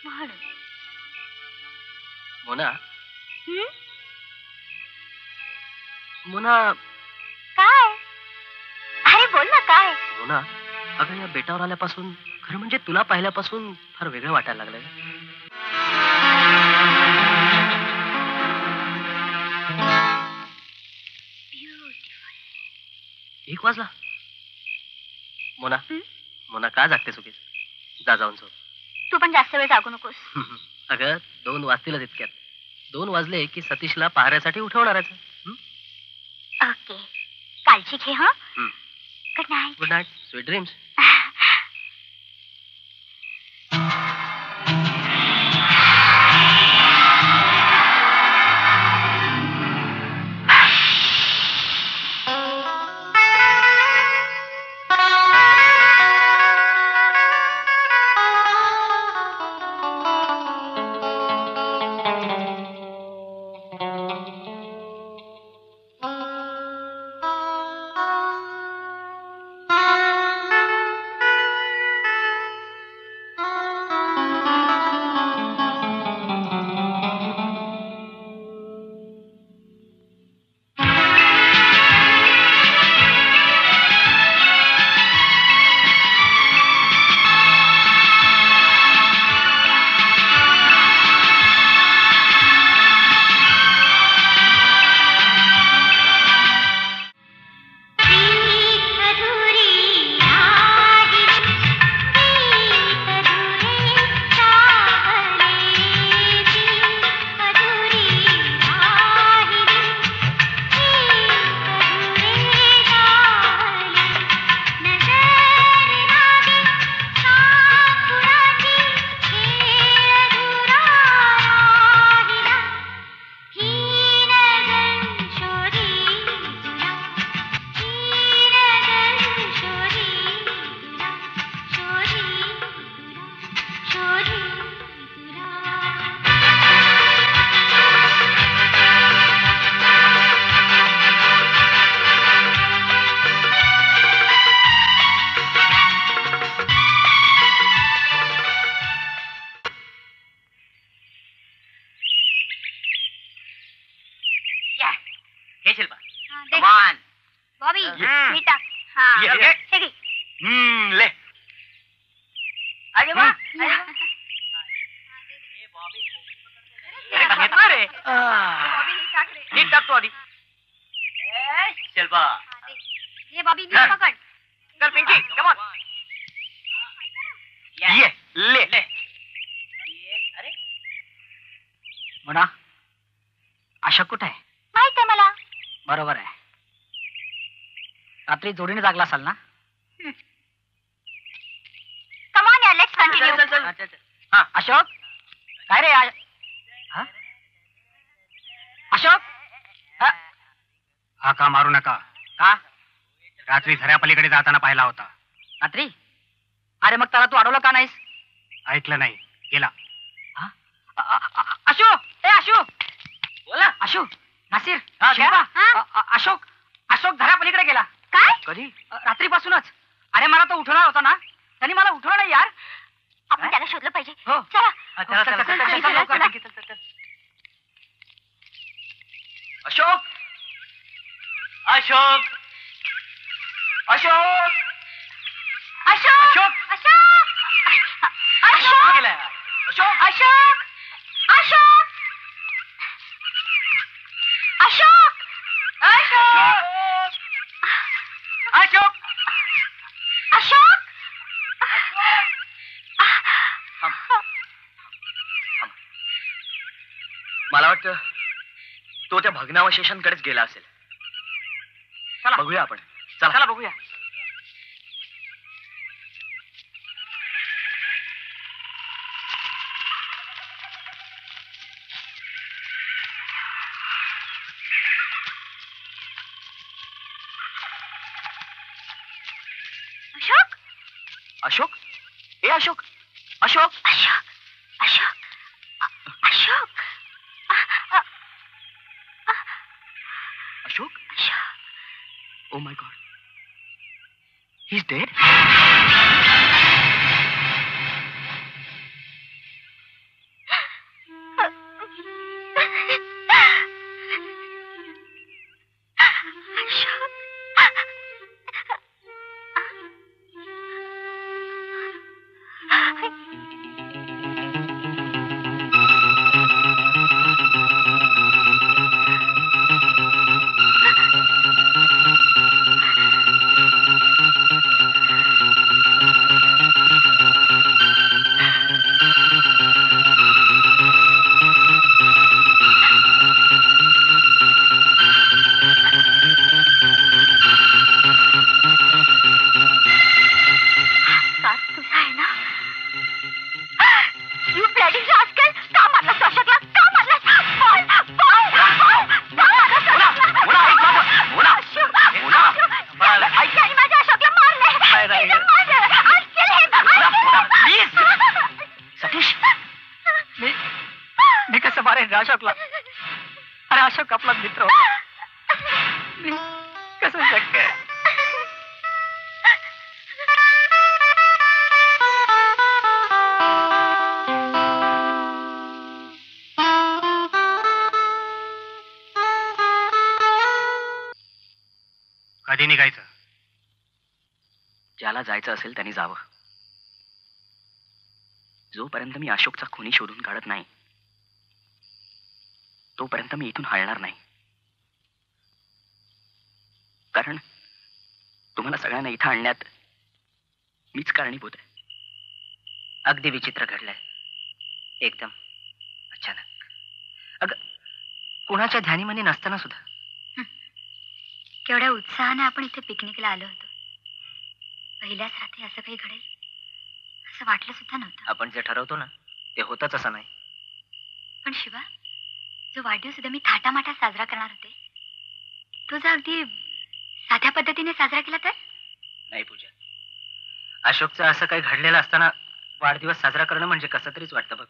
म्हणून. मोना, हं? मोना, काय? अरे बोल ना काय? मोना, अगं या बेटावर आल्यापासून, खरं म्हणजे तुला पाहिल्यापासून फार वेगळं वाटायला लागलंय. एक वाजला. मोना, मोना का जागते चुकीच? जा जाऊन झोप. तू पण जास्त वेळ जागू नकोस. अगं 2 वाजतीलच इतक्यात. 2 वाजले की सतीशला पहाऱ्यासाठी उठवणारच. ओके, काळजी घे. हा, हं. Good night. Good night, sweet dreams. हे शिल्पा, देख. कमान बॉबी ये. मी टाक. हा ये, ये. हे घे. ले. अरे वा अरे बॉबी हे टाक रे. नीट टाकतो आधी. चल बा. हे बॉबी हा. नीट पकड. चल पिंकी कम ऑन. ये ले. अरे म्हणा अशोक कुठे आहे? माहित आहे मला. बरोबर आहे. रात्री जोडीने जागला असाल ना? कम ऑन यार, लेट्स कंटिन्यू. हा अशोक काय रे हा? अशोक हा? हाका मारू नका. का रात्री झऱ्यापलीकडे जाताना पाहिला होता. रात्री? अरे मग त्याला तू अडवलं का नाहीस? ऐकलं नाही, गेला. अशोक ए अशोक बोला. अशोक नासिर शिल्पा, अशोक अशोक घरापलीकडे गेला. काय? कधी? रात्रीपासूनच. अरे मला तो उठवणार होता ना, त्यांनी मला उठवलं नाही यार. आपण त्याला शोधलं पाहिजे. हो. चला. चला, चला, चला, चला, चला, लवकर, पिंकी, चल, चल, चल. अशोक. अशोक. अशोक. अशोक अशोक अशोक गेलाय. अशोक. अशोक अशोक अशोक अशोक अशोक. अशोक. मला वाटतं तो त्या भग्नावशेषांकडेच गेला असेल. चला बघूया आपण. चला बघूया. अशोक अशोक. ए Ashok. Ashok. Ashok Ashok Ashok Ashok. Ashok. Oh my God. He is dead. अशोकला. अरे अशोक आपला मित्र होता. कसं शक्य आहे? कधी निघायचं? ज्याला जायचं असेल त्यांनी जावं. जोपर्यंत मी अशोकचा खुनी शोधून काढत नाही तोपर्यंत मी इथून हलणार नाही. कारण तुम्हाला सगळ्यांना इथं आणण्यात मीच कारणीभूत आहे. अगदी विचित्र घडलंय. एकदम अचानक. अगं कुणाच्या ध्यानीमध्ये नसताना सुद्धा. केवढ्या उत्साहाने आपण इथे पिकनिकला आलो होतो. पहिल्याच रात्री असं काही घडेल असं वाटलं सुद्धा नव्हतं. आपण जे ठरवतो ना ते होतच असं नाही. पण शिवा, जो वाढदिवस सुद्धा मी थाटामाटात साजरा करणार होते तो जर अगदी साध्या पद्धतीने साजरा केला तर? नाही पूजा, अशोकचं असं काही घडलेलं असताना वाढदिवस साजरा करणं म्हणजे कसं तरीच वाटतं बघ.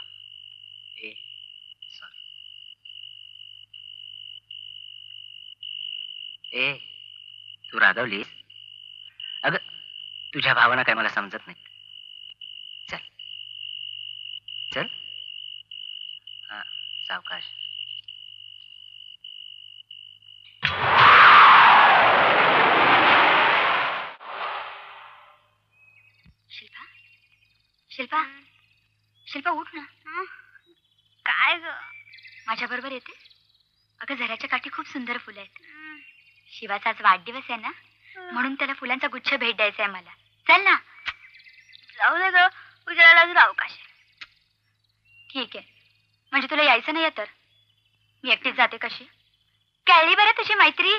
ए तू रागवलीस? अगं तुझ्या भावना काय मला समजत नाही. चल चल. हा सावकाश. शिवा उठ ना. काय ग? माझ्या बरोबर येते? अगं झऱ्याच्या काठी खूप सुंदर फुलं आहेत. शिवाचा आज वाढदिवस आहे ना, म्हणून त्याला फुलांचा गुच्छ भेट द्यायचा आहे मला. चल ना. जाऊ दे ग, उद्याला अजून अवकाश आहे. ठीक आहे, म्हणजे तुला यायचं नाही तर मी एकटीच जाते. कशी कळली बरं तुझी मैत्री?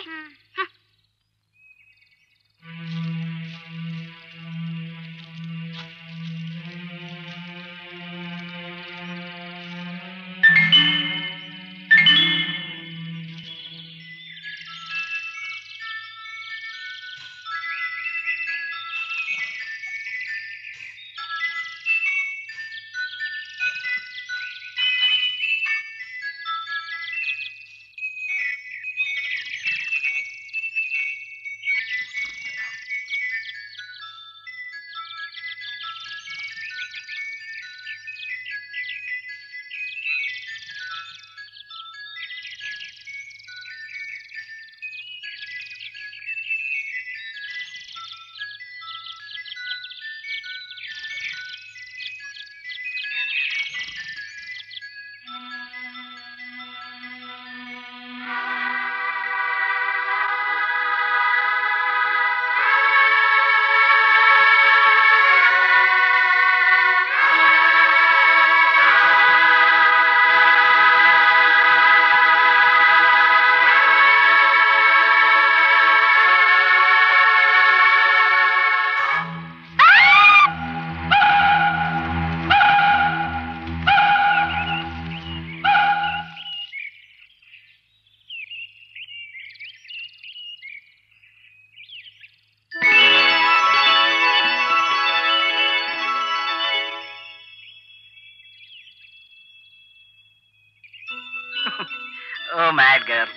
ओ मॅड गर्ल,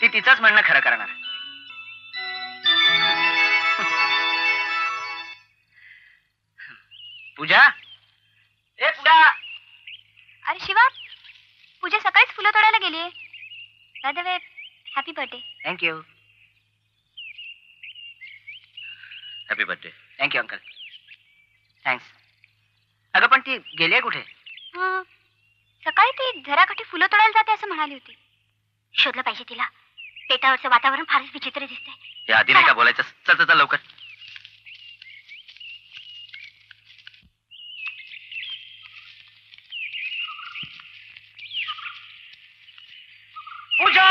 ती तिचंच म्हणणं खरं करणार. पूजा, ए पूजा. अरे शिवा, पूजा सकाळीच फुलं तोडायला गेलीये. By the way, happy birthday. Thank you. Happy birthday. Thank you uncle. Thanks. अगं पण ती गेली आहे कुठे? सकाळी ती झऱ्याकाठी फुलं तोडायला जाते असं म्हणाली होती. शोधलं पाहिजे तिला. पेटावरचं वातावरण फारच विचित्र दिसतंय. हे आधी नाही का बोलायचं? चल चल चल लवकर. पूजा.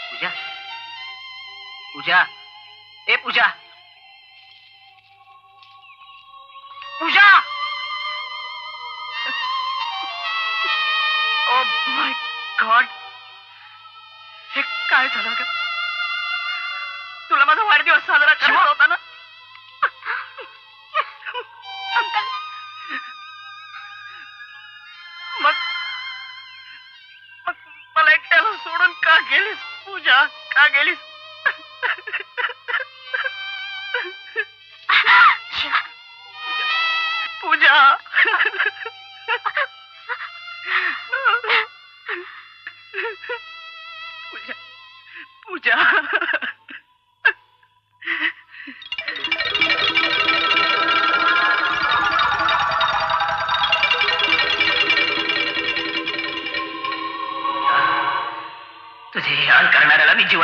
पूजा. पूजा. ए पूजा. पूजा. ओ माय गॉड, हे काय झालं ग? तुला माझा वाढदिवस साजरा करायचा होता ना? मग मला एकट्याला सोडून का गेलीस पूजा? का गेलीस? पूजा. पूजा. पूजा.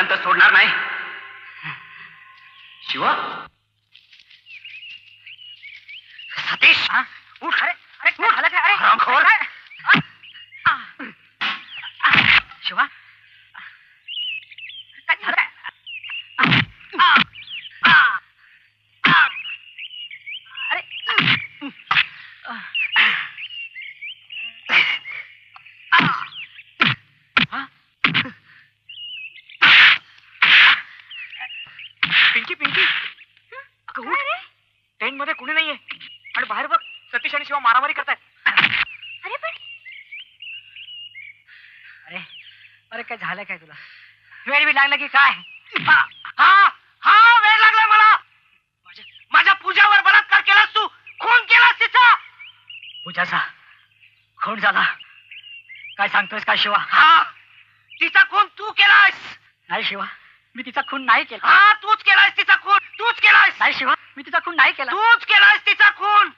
जिवंत सोडणार नाही. शिवा, सतीश उठ. अरे अरे उठ. झालं काय? अरे हरामखोर. काय? शिवा काय झालं काय? अरे पिंकी पिंकी अगं उठ. टेंट मध्ये कुणी नाहीये आणि बाहेर बघ सतीश आणि शिवा मारामारी करतायत. अरे पण अरे अरे काय झालं काय तुला? वेळ बी लागला की काय? हा वेळ लागला मला. माझ्या पूजावर बलात्कार केलास तू. खून केलास तिचा. पूजाचा खून झाला काय सांगतोयस काय शिवा? हा तिचा खून तू केलास. नाही शिवा मी तिचा खून नाही केला. हा तूच केलास तिचा खून. तूच केलास. नाही शिवा मी तिचा खून नाही केला. तूच केलास तिचा खून.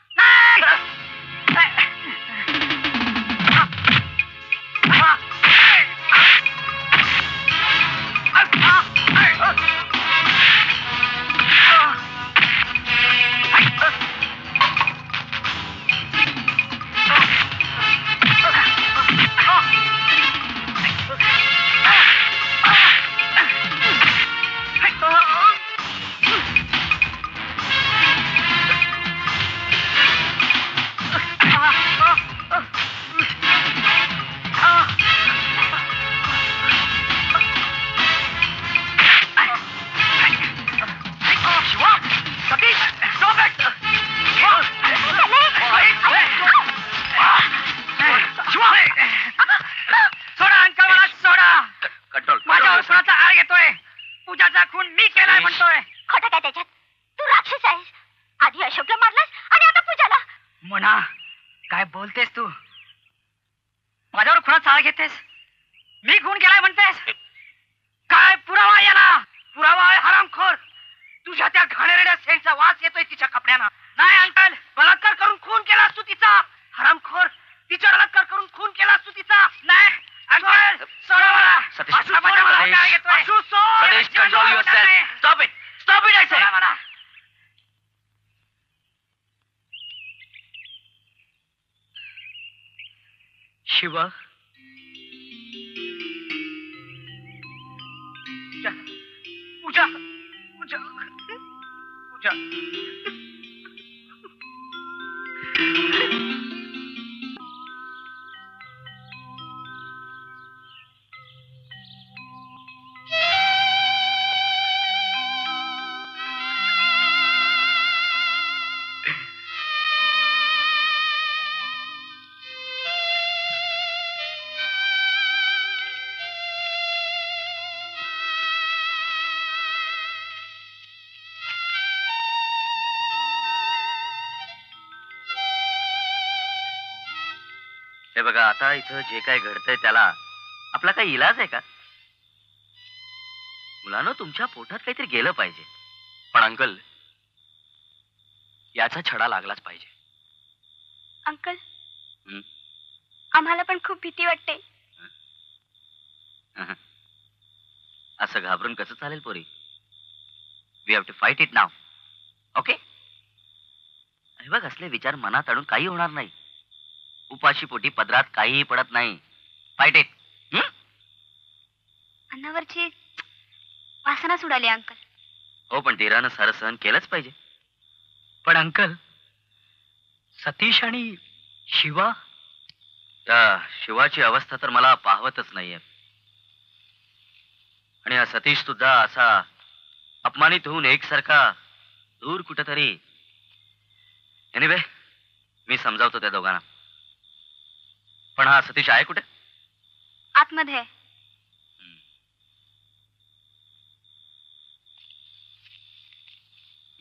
शिवा पूजा पूजा पूजा हे बघा आता इथं जे काय घडतंय त्याला आपला काही इलाज आहे का? मुलांनो तुमच्या पोटात काहीतरी गेलं पाहिजे. पण अंकल याचा छडा लागलाच पाहिजे. अंकल हं? आम्हाला पण खूप भीती वाटते. असं घाबरून कसं चालेल पोरी? We have to fight it now. Okay? हे बघ असले विचार मनात आणून काही होणार नाही. उपाशी पोटी पदरात काहीही पडत नाही. Fight it. अन्नावरची वासना सुडाली अंकल. हो पण धीरानं सारं सहन केलंच पाहिजे. पण अंकल सतीश आणि शिवा त्या शिवाची अवस्था तर मला पाहवतच नाहीये. आणि हा सतीश सुद्धा असा अपमानित होऊन एकसारखा दूर कुठेतरी. एनिवे मी समजावतो त्या दोघांना. पण हा सतीश आहे कुठे? आतमध्ये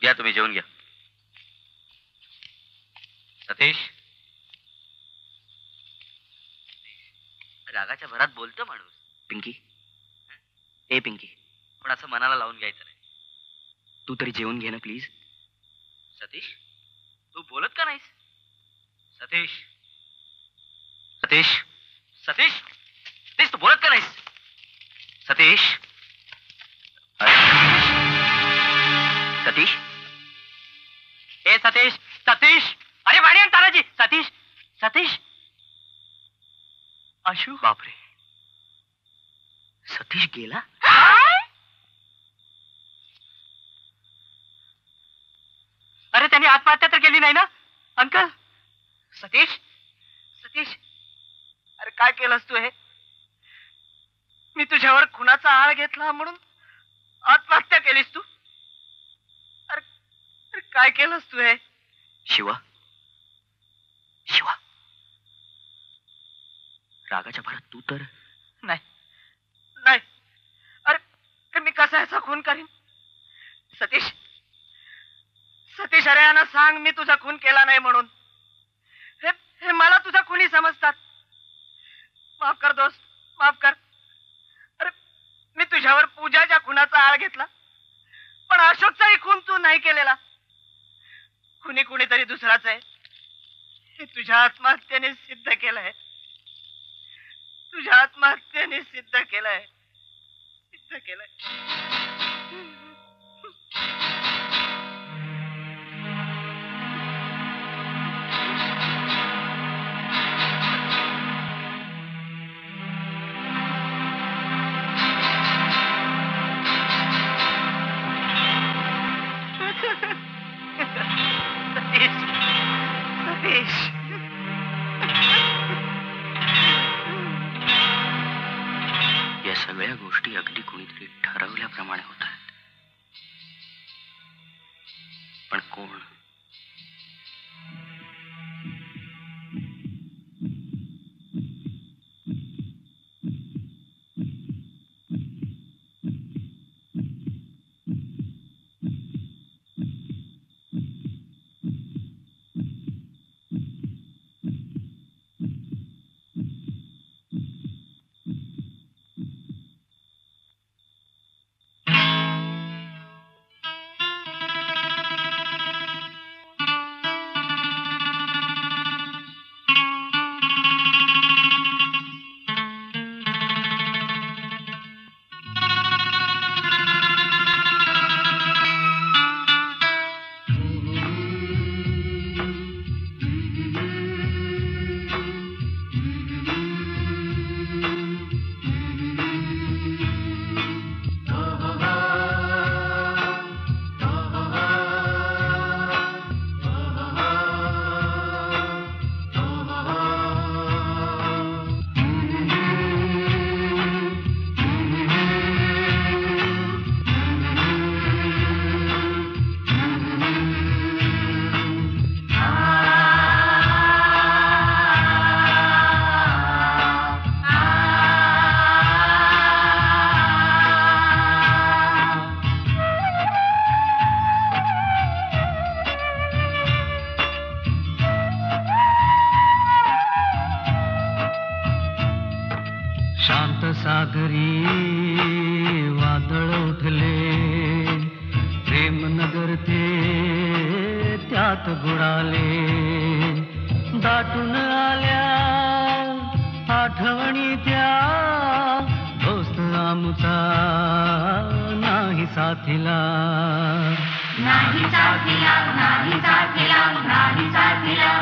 घ्या तुम्ही जेवून घ्या. सतीश रागाच्या भरात बोलतो माणूस. पिंकी ए पिंकी पण असं मनाला लावून घ्यायचं नाही. तू तरी जेवून घे ना प्लीज. सतीश तू बोलत का नाहीस? सतीश सतीश सतीश सतीश तू बोलत का नाहीस? सतीश सतीश, ए सतीश, सतीश, अरे वाणी आणि तानाजी, सतीश, सतीश. आशू, बापरे, सतीश गेला. अरे त्यांनी आत्महत्या तर केली नाही ना अंकल? सतीश, सतीश, अरे काय केलंस तू हे? मी तुझ्यावर खुनाचा आळ घेतला म्हणून आत्महत्या केलीस तू? अरे काय केलंस तू हे? शिवा, शिवा, रागाच्या भरात तू तर नाही, नाही. अरे मी कसा याचा खून करीन? सतीश, सतीश, अरे यांना सांग मी तुझा खून केला नाही म्हणून. हे मला तुझा खुनी समजतात. माफ कर दोस्त, माफ कर. अरे मी तुझ्यावर पूजाच्या खुनाचा आळ घेतला, पण अशोकचाही खून तू नाही केलेला. खुनी कुणीतरी दुसराच आहे. हे तुझ्या आत्महत्येने सिद्ध केलंय. तुझ्या आत्महत्येने सिद्ध केलंय, सिद्ध केलंय. या सगळ्या गोष्टी अगदी कुणीतरी ठरवल्याप्रमाणे होत आहेत, पण कोण? सागरी वादळ उठले, प्रेमनगर ते त्यात बुडाले. दाटून आल्या आठवणी त्या, दोस्त आमचा नाही साथीला, नाही साथीला, नाही साथीला, नाही साथीला.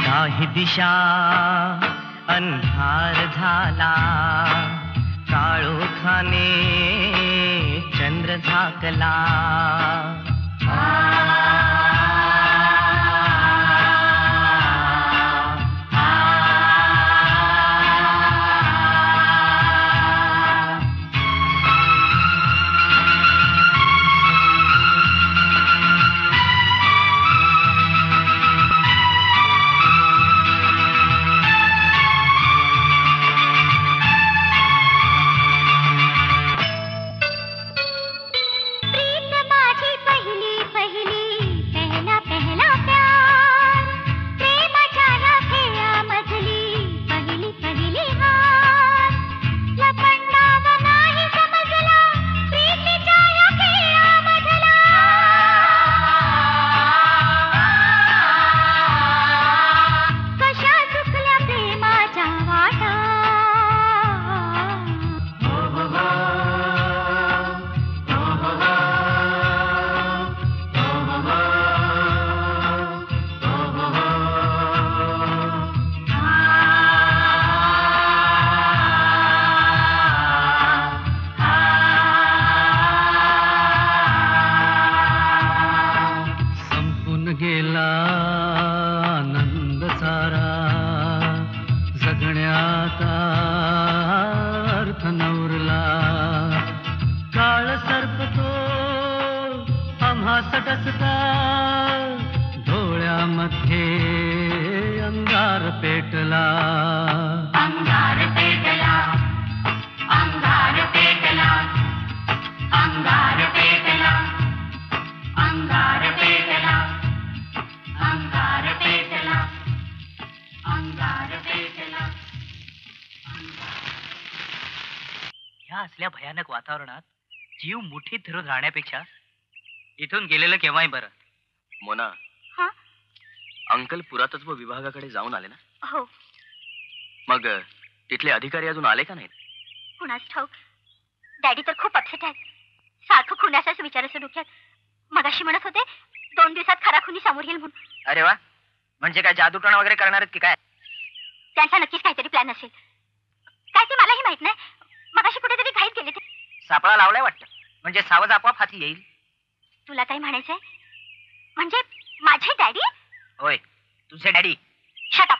दाही दिशा अंधार झाला, काळोखाने चंद्र झाकला. प्रीत माझी पहिली पहिली तो आम्हा सटसता डोळ्यामध्ये अंगार पेटला अंगार पेटला अंगार पेटला अंगार पेटला अंगार पेटला अंगार पेटला अंगार पेटला. ह्या असल्या भयानक वातावरणात जीव मुठीत धरून राहण्यापेक्षा इथून गेलेलं केव्हाही बरं. मोना, हा? अंकल पुरातत्व विभागाकडे जाऊन आले ना? हो. मग तिथले अधिकारी अजून आले का नाहीत? कुणाच ठाऊक. डॅडी तर खूप अपसेट आहेत. सारखं खुनाचाच विचार असं डोक्यात. मगाशी म्हणत होते 2 दिवसात खराखुनी समोर येईल म्हणून. अरे वा, म्हणजे काय जादूटोणा वगैरे करणार आहेत की काय? त्यांचा नक्कीच काहीतरी प्लॅन असेल. काय ते मलाही माहित नाही. मगाशी कुठेतरी घाईत गेले ते. सापळा लावलाय वाटतं, म्हणजे सावज आपोआप हाती येईल. तुला काही म्हणायचंय? म्हणजे माझे डॅडी? होय, तुझे डॅडी. Shut up.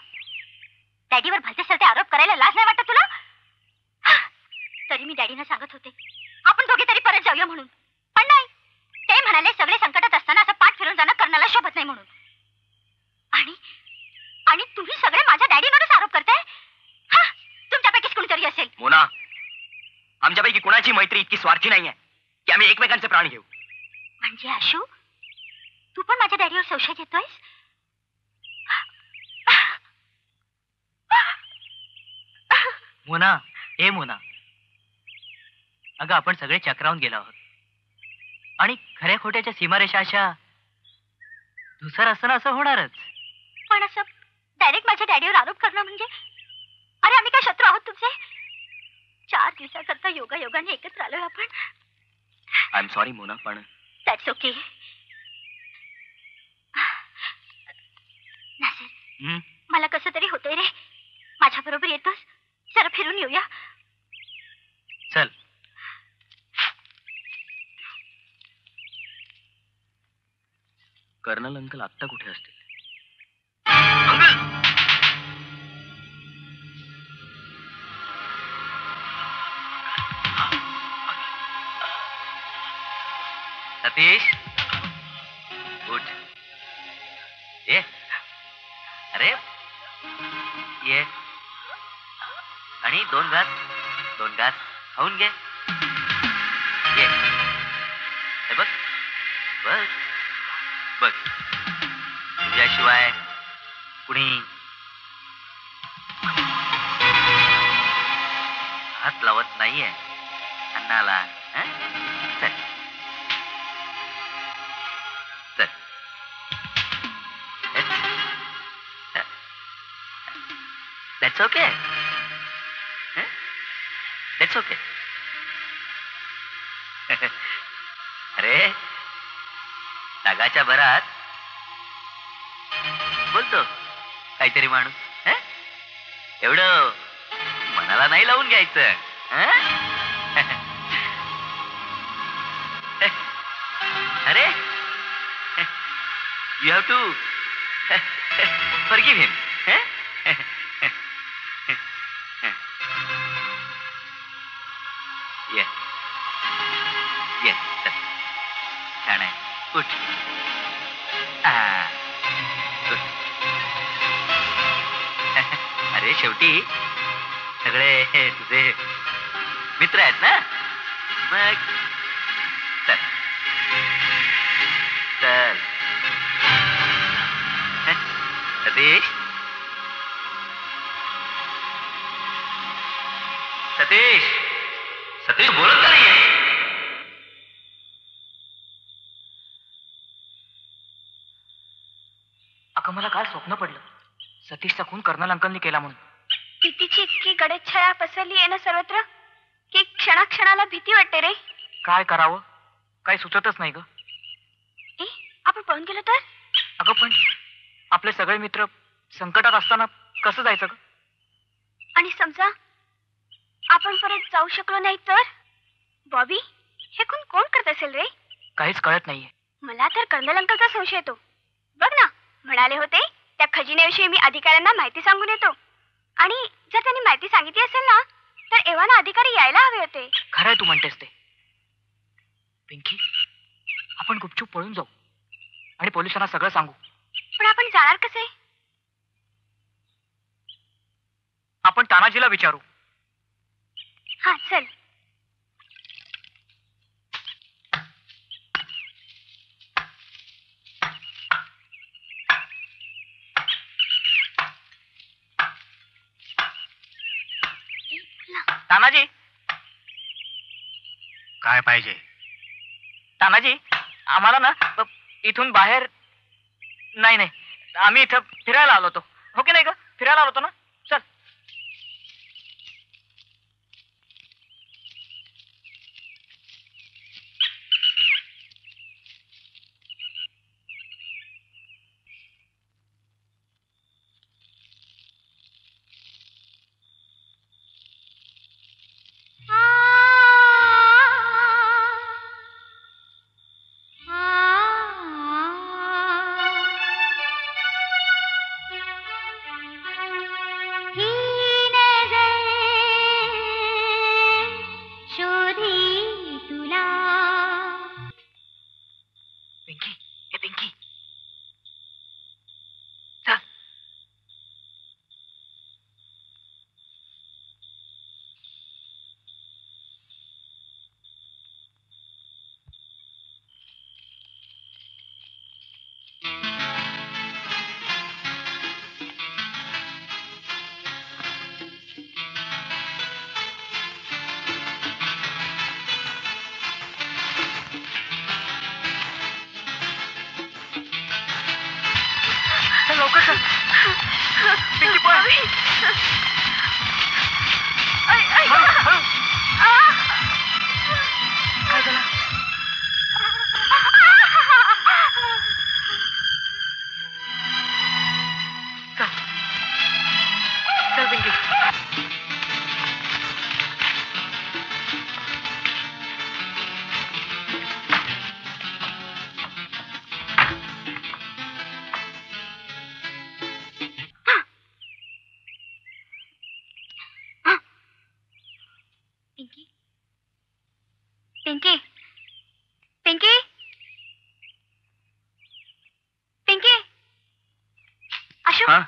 डॅडीवर भलते सरते आरोप करायला लाज नाही वाटत तुला? तरी मी डॅडीना सांगत होते आपण दोघे तरी परत जाऊया म्हणून, पण नाही. ते म्हणाले सगळे संकटात असताना असं पाठ फिरून जाणं कर्णाला शोभत नाही म्हणून. आणि आणि तुम्ही सगळे माझ्या डॅडीवरच आरोप करताय. तुमच्यापैकीच कुणीतरी असेल. मोना, आमच्यापैकी कुणाची मैत्री इतकी स्वार्थी नाहीये की आम्ही एकमेकांचे प्राण घेऊ. म्हणजे आशू, तू पण माझ्या डॅडीवर संशय घेतोयस? मोना, ए मोना, अगं आपण सगळे चक्रावून गेलो आहोत आणि खऱ्या खोट्याच्या सीमारेषा अशा धुसर असताना असं होणारच. पण असं डायरेक्ट माझ्या डॅडीवर आरोप करणं म्हणजे, अरे आम्ही काय शत्रू आहोत तुमचे? 4 दिवसाकरता योगायोगाने एकत्र आलोय आपण. आय एम सॉरी मोना, पण दॅट्स ओके. नासिर, मला कसं तरी होतंय रे. माझ्या बरोबर येतोस? जरा फिरून येऊया. चल. कर्नल अंकल आत्ता कुठे असतील? सतीश, उठ. ये. अरे ये. आणि 2 घास खाऊन घे. ये. हे बघ बघ बघ, तुझ्याशिवाय कुणी हात लावत नाहीये अन्नाला. चल चल. That's okay. That's okay. अरे तागाच्या भरात बोलतो काहीतरी माणूस. एवढं मनाला नाही लावून घ्यायचं. अरे you have to forgive him. Yes. Yes. छान आहे. उठ. उठ. अरे शेवटी सगळे तुझे मित्र आहेत ना? मग चल चल. सतीश, सतीश, सतीश बोलत का नाहीये? अगं मला काल स्वप्न पडलं सतीशचा खून कर्नल अंकलनी केला म्हणून. भीतीची इतकी गडद पसरली आहे ना सर्वत्र की क्षणाक्षणाला भीती वाटते रे. काय करावं काय सुचतच नाही ग. आपण पळून गेलो तर? अगं पण आपले सगळे मित्र संकटात असताना कसं जायचं ग? आणि समजा आपण परत जाऊ शकलो नाही तर? बॉबी, हे खून कोण करत असेल रे? काहीच कळत नाहीये. मला तर कर्नल अंकलचा संशय येतो. बघ ना, म्हणाले होते त्या खजिन्याविषयी मी अधिकाऱ्यांना माहिती सांगून येतो. आणि जर त्यांनी माहिती सांगितली असेल ना तर एव्हाना अधिकारी यायला हवे होते. खरंय तू म्हणतेस ते. पिंकी, आपण गुपचूप पळून जाऊ आणि पोलिसांना सगळं सांगू. पण आपण जाणार कसे? आपण तानाजीला विचारू. हा चल. तानाजी, काय पाहिजे? तानाजी, आम्हाला ना इथून बाहेर नाही नाही, आम्ही इथं फिरायला आलो होतो. हो की नाही ग? फिरायला आलो होतो ना. चल. पिंकी, हे पिंकी, चल. चल लवकर चल. पिंकी पळ. हळू, हळू. काय झालं? चल. चल पिंकी. पिंकी, पिंकी, पिंकी, पिंकी. अशोक, हा?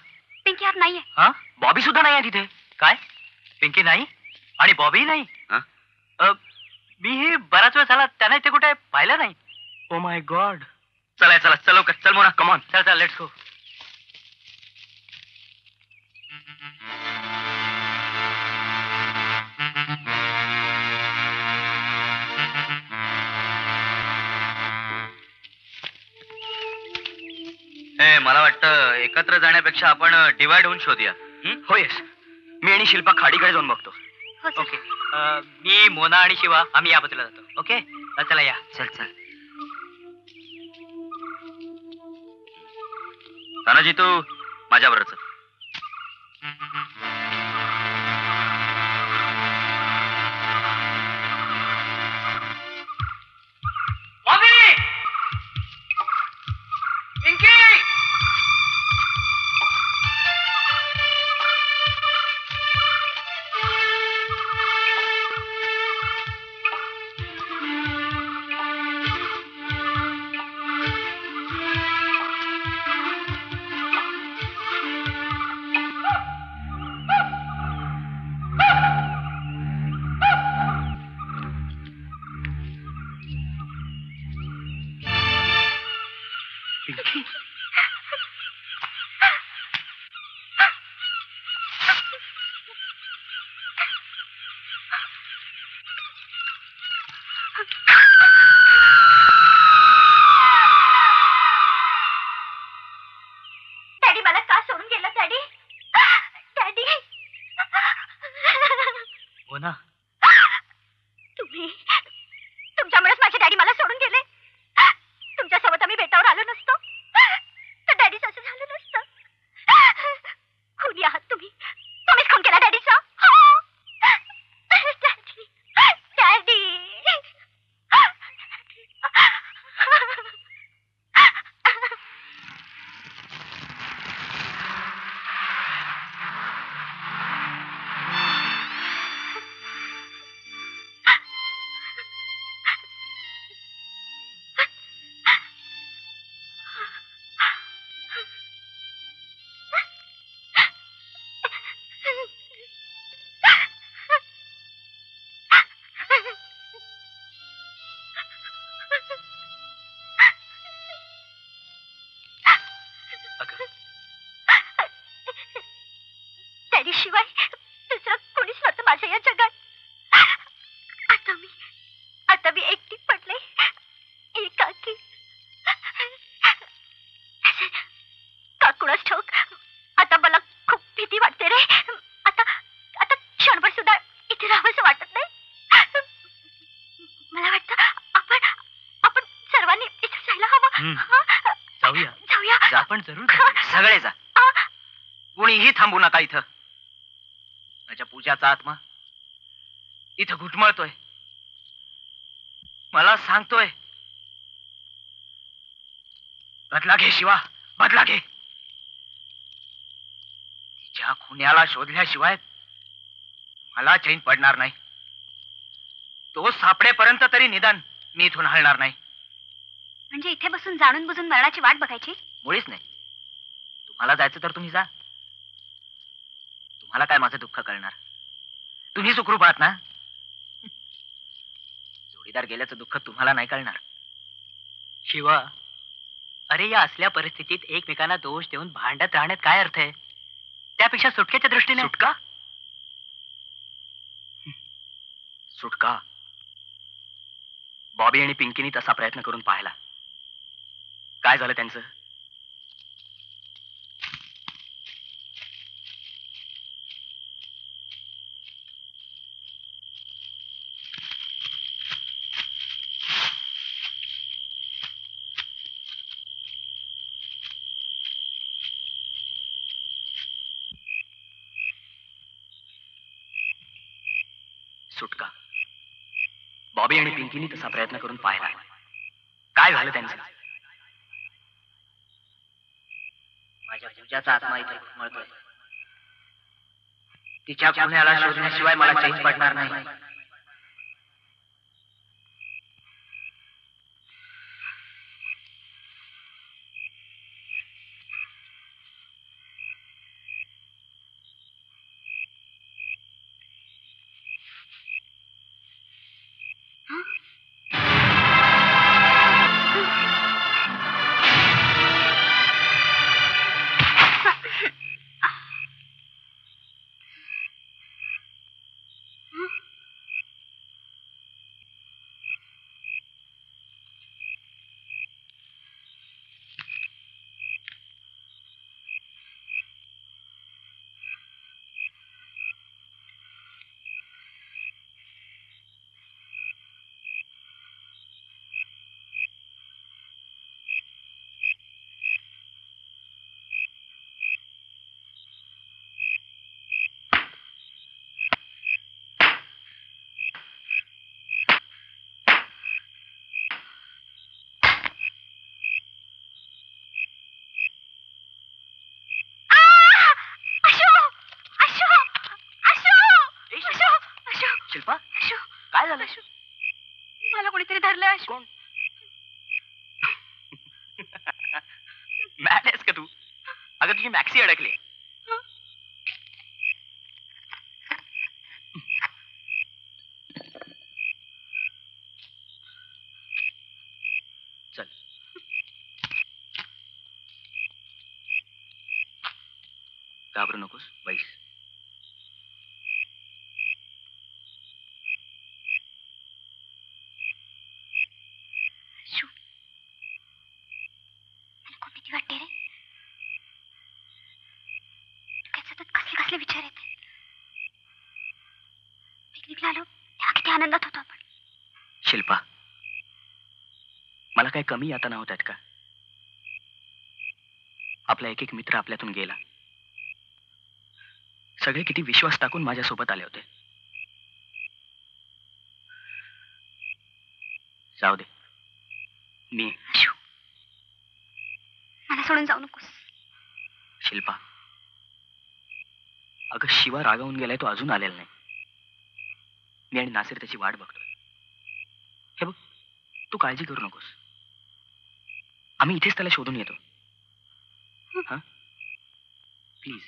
पिंकी आत नाहीये. हा? बॉबी सुद्धा नाही आहे तिथे. काय? पिंकी नाही आणि बॉबी नाही? हा? मी हे बराच वेळ झाला त्यांना इथे कुठे पाहिलं नाही. ओ माय गॉड. चला चला, चल लवकर, चल मोना, कम ऑन, चल चल, लेट्स गो. मला वाटतं एकत्र जाण्यापेक्षा आपण डिवाइड होऊन शोधूया. हो येस, मी आणि शिल्पा खाडीकडे जाऊन बघतो. हो चल. ओके. मी, मोना आणि शिवा आम्ही या बाजूला जातो. ओके, चला या. चल चल. तानाजी, तू माझ्याबरोबर चल. बॉबी! पिंकी! डॅडी मला का सोडून गेलं? Daddy, daddy. हो ना. तुम्ही, तुमच्यामुळेच माझे डॅडी मला सोडून गेले. तुमच्यासोबत आम्ही बेटावर आलो नसतो. खरंच ठोक. आता मला खूप भीती वाटते रे. आता आता क्षणभर सुद्धा इथे राहावंसं वाटत नाही. मला वाटतं आपण आपण सर्वांनी इथे जायला हवं. जाऊया जाऊया. आपण जरूर सगळे जा. कुणीही थांबू नका इथं. माझ्या पूजाचा आत्मा इथं घुटमळतोय. मला सांगतोय बदला घे शिवा, बदला घे. तिच्या खुन्याला शोधल्याशिवाय मला चैन पडणार नाही. तो सापडेपर्यंत तरी निदान मी इथून हलणार नाही. म्हणजे इथे बसून जाणून बुजून मरणाची वाट बघायची? मुळीच नाही. तुम्हाला जायचं तर तुम्ही जा. तुम्हाला काय माझं दुःख कळणार? तुम्ही सुखरूप आहात ना? जोडीदार गेल्याचं दुःख तुम्हाला नाही कळणार. शिवा, अरे या असल्या परिस्थितीत एकमेकांना दोष देऊन भांडत राहण्यात काय अर्थ आहे? त्यापेक्षा सुटकेच्या दृष्टीने सुटका सुटका बॉबी आणि पिंकीनी तसा प्रयत्न करून पाहिला. काय झालं त्यांचं? सुटका बॉबी आणि पिंकीनी तसा प्रयत्न करून पाहिला. काय झालं त्यांचं? माझ्या पूजाचा आत्मा इथे घुमळतोय. तिच्या खुन्याला शोधण्याशिवाय मला चैन पडणार नाही. शिल्पा, काय झालं? मला कोणीतरी धरलंय. कोण? मॅड आहेस का तू? अगं तुझी मॅक्सी अडकली. चल घाबरू नकोस, बैस. भीती वाटते रे. सतत कसले कसले विचार येते. पिकनिकला आलो तेव्हा किती आनंदात होतो आपण. शिल्पा, मला काही कमी यातना होत आहेत का? आपला एक एक मित्र आपल्यातून गेला. सगळे किती विश्वास टाकून माझ्यासोबत आले होते. जाऊ दे. मी मला सोडून जाऊ नकोस. शिल्पा, अगं शिवा रागावून गेलाय, तो अजून आलेला नाही. मी आणि नासिर त्याची वाट बघतोय. हे बघ, तू काळजी करू नकोस. आम्ही इथेच त्याला शोधून येतो. हा, प्लीज.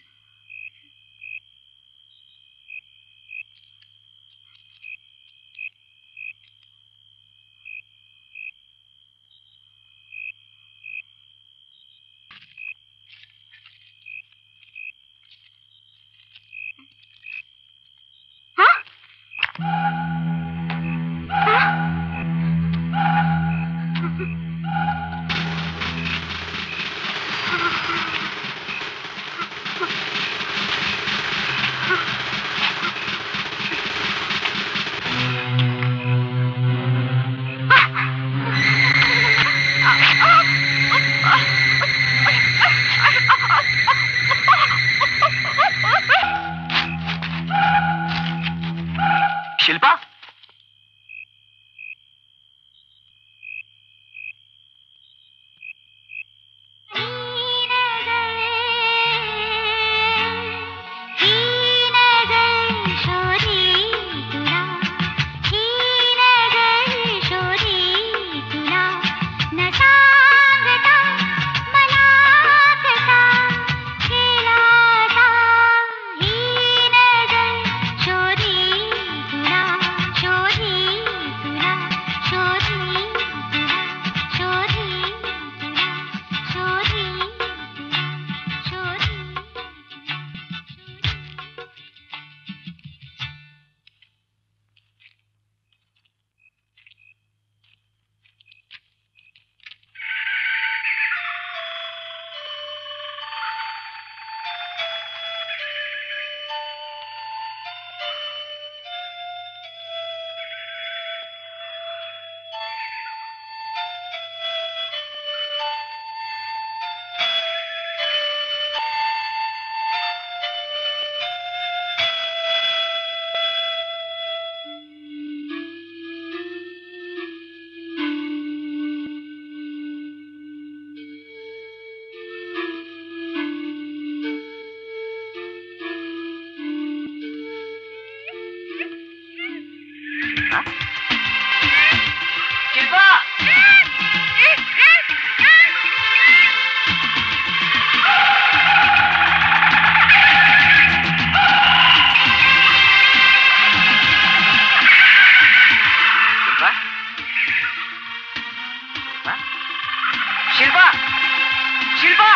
शिल्पा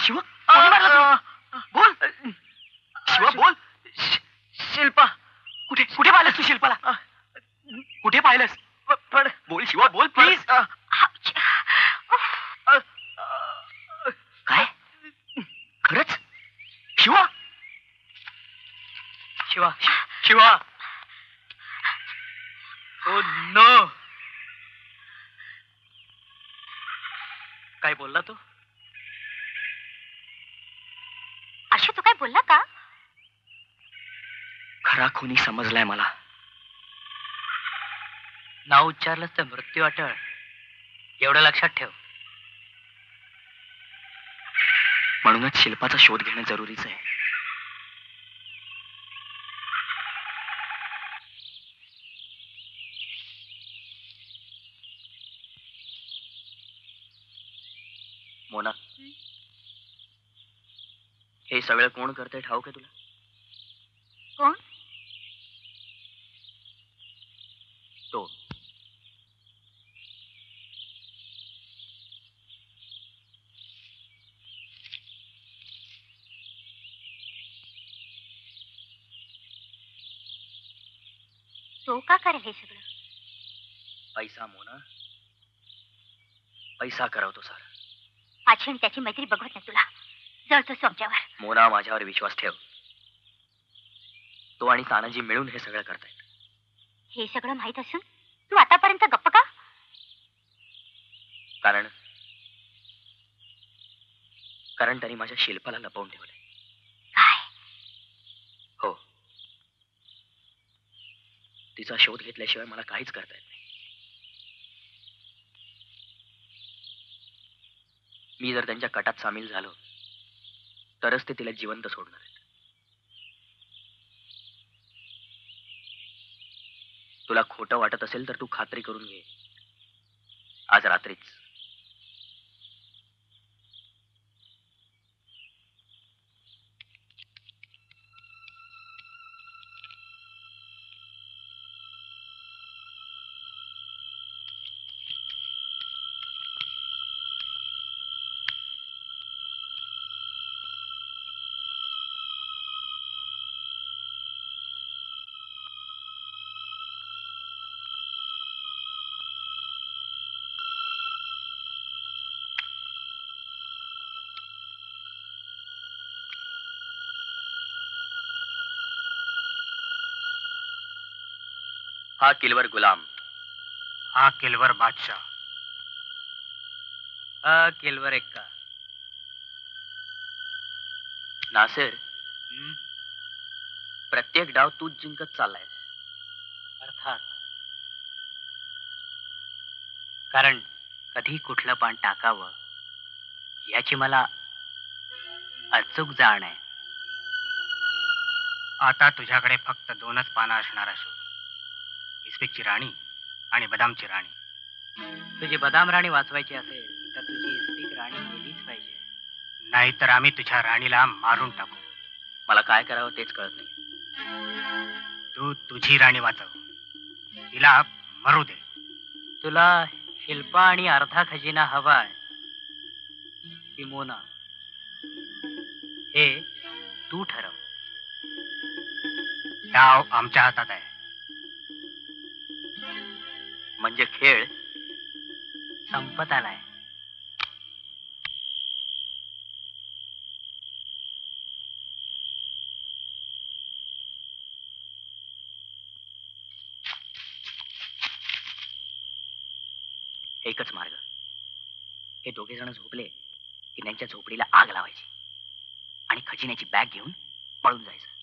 शिवा कोणी मारलं तुला? बोल शिवा बोल. शिल्पा कुठे कुठे पाहिलंस तू शिल्पाला? कुठे पाहिलंस? पण बोल शिवा बोल प्लीज. काय खरंच? Shiva Shiva Shiva oh no. काय बोलला तू? अशी तू काय बोलला का? खरा खुनी समजलाय मला. नाव उच्चारलंस तर मृत्यू अटळ, एवढं लक्षात ठेव. म्हणूनच शिल्पाचा शोध घेणं जरुरीच आहे. मोना, हे सगळं कोण करतंय ठाऊक आहे तुला? कोण? तो. तो का करेल हे सगळं? पैसा मोना, पैसा करवतो सर. माझी आणि त्याची मैत्री बघवत नाही तुला. जळतोस आमच्यावर. मोना, माझ्यावर विश्वास ठेव. तो आणि तानाजी मिळून हे सगळं करतायत. हे सगळं माहित असून तू आतापर्यंत गप्प का? कारण त्यांनी माझ्या शिल्पाला लपवून ठेवलंय. काय? हो, तिचा शोध घेतल्याशिवाय मला काहीच करता येत नाही. मी जर त्यांच्या कटात सामील झालो तरच ते तिला जिवंत सोडणार आहेत. तुला खोटं वाटत असेल तर तू खात्री करून घे. आज रात्रीच हा किलवर गुलाम, हा किलवर बादशाह, हा केलवर एक्का. नासिर, प्रत्येक डाव तूच जिंकत चाललाय. अर्थात. कारण कधी कुठलं पान टाकावं याची मला अचूक जाण आहे. आता तुझ्याकडे फक्त 2च पानं असणार असो, इस्पिकची राणी आणि बदामची राणी. तुझी बदाम राणी वाचवायची असेल तर तुझी इस्पिक राणी गेलीच पाहिजे. नाहीतर आम्ही तुझ्या राणीला मारून टाकू. मला काय करावं तेच कळत नाही. तू तुझी राणी वाचव, तिला मरू दे. तुला शिल्पा आणि अर्धा खजिना हवाय की मोना हे तू ठरव. डाव आमच्या हातात आहे. म्हणजे खेळ संपत आलाय. एकच मार्ग. हे दोघे जण झोपले की त्यांच्या झोपडीला आग लावायची आणि खजिन्याची बॅग घेऊन पळून जायचं.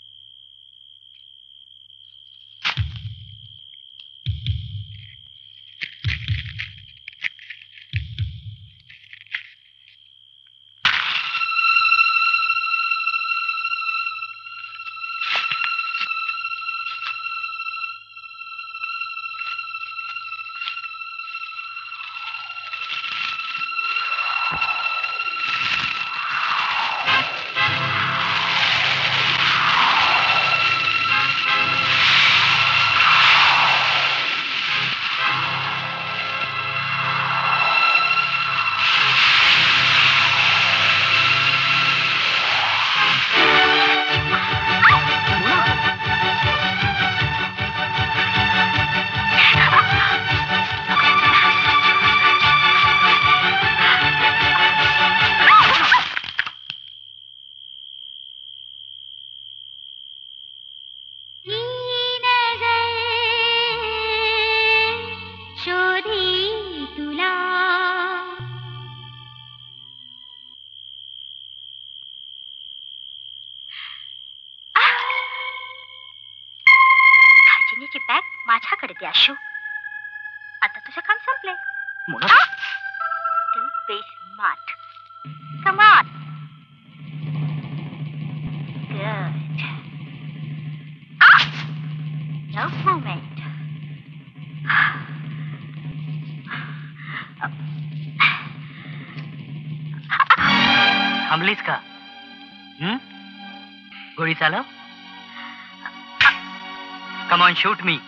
बॅग माझ्याकडे द्या शो. आता तुझं काम संपलंय. Mona Be smart. Come on. Good. No movement. थांबलीस का? गोळी चालव. कम ऑन शूट मी.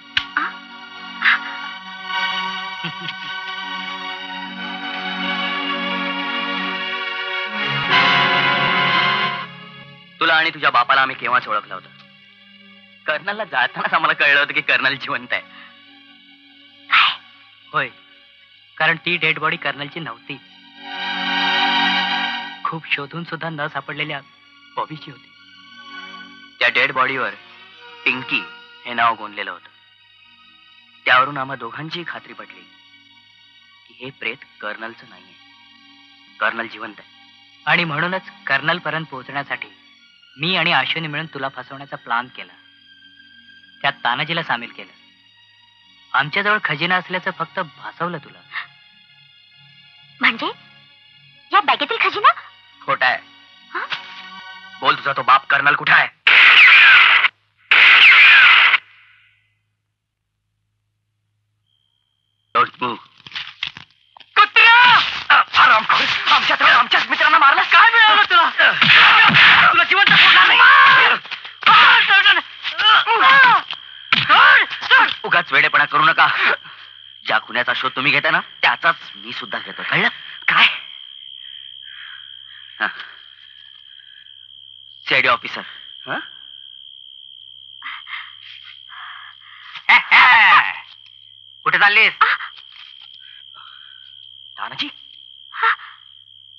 तुला आणि तुझ्या बापाला आम्ही केव्हाच ओळखलं होतं. कर्नलला जातानाच आम्हाला कळलं होतं की कर्नल जिवंत आहे. होय, कारण ती डेड बॉडी कर्नलची नव्हती. खूप शोधून सुद्धा न सापडलेल्या बॉबीची होती. त्या डेड बॉडीवर पिंकी हे नाव गोंदलेलं होतं. त्यावरून आम्हा दोघांचीही खात्री पटली की हे प्रेत कर्नलचं नाहीये. कर्नल जिवंत आहे. आणि म्हणूनच कर्नल पर्यंत पोहोचण्यासाठी मी आणि आशूने मिळून तुला फसवण्याचा प्लान केला. त्यात तानाजीला सामील केलं. आमच्याजवळ खजिना असल्याचं फक्त भासवलं तुला. म्हणजे या बॅगेतील खजिना खोटा आहे. बोल, तुझा तो बाप कर्नल कुठे आहे? Don't move. आमच्याच मित्रांना मारलं. काय मिळालं तुला? तुला जिवंत सोडणार नाही. उगाच वेडेपणा करू नका. ज्या खुन्याचा शोध तुम्ही घेताय ना, त्याचाच मी सुद्धा घेतो. कळलं काय? CID officer. कुठे चाललीस? तानाजी?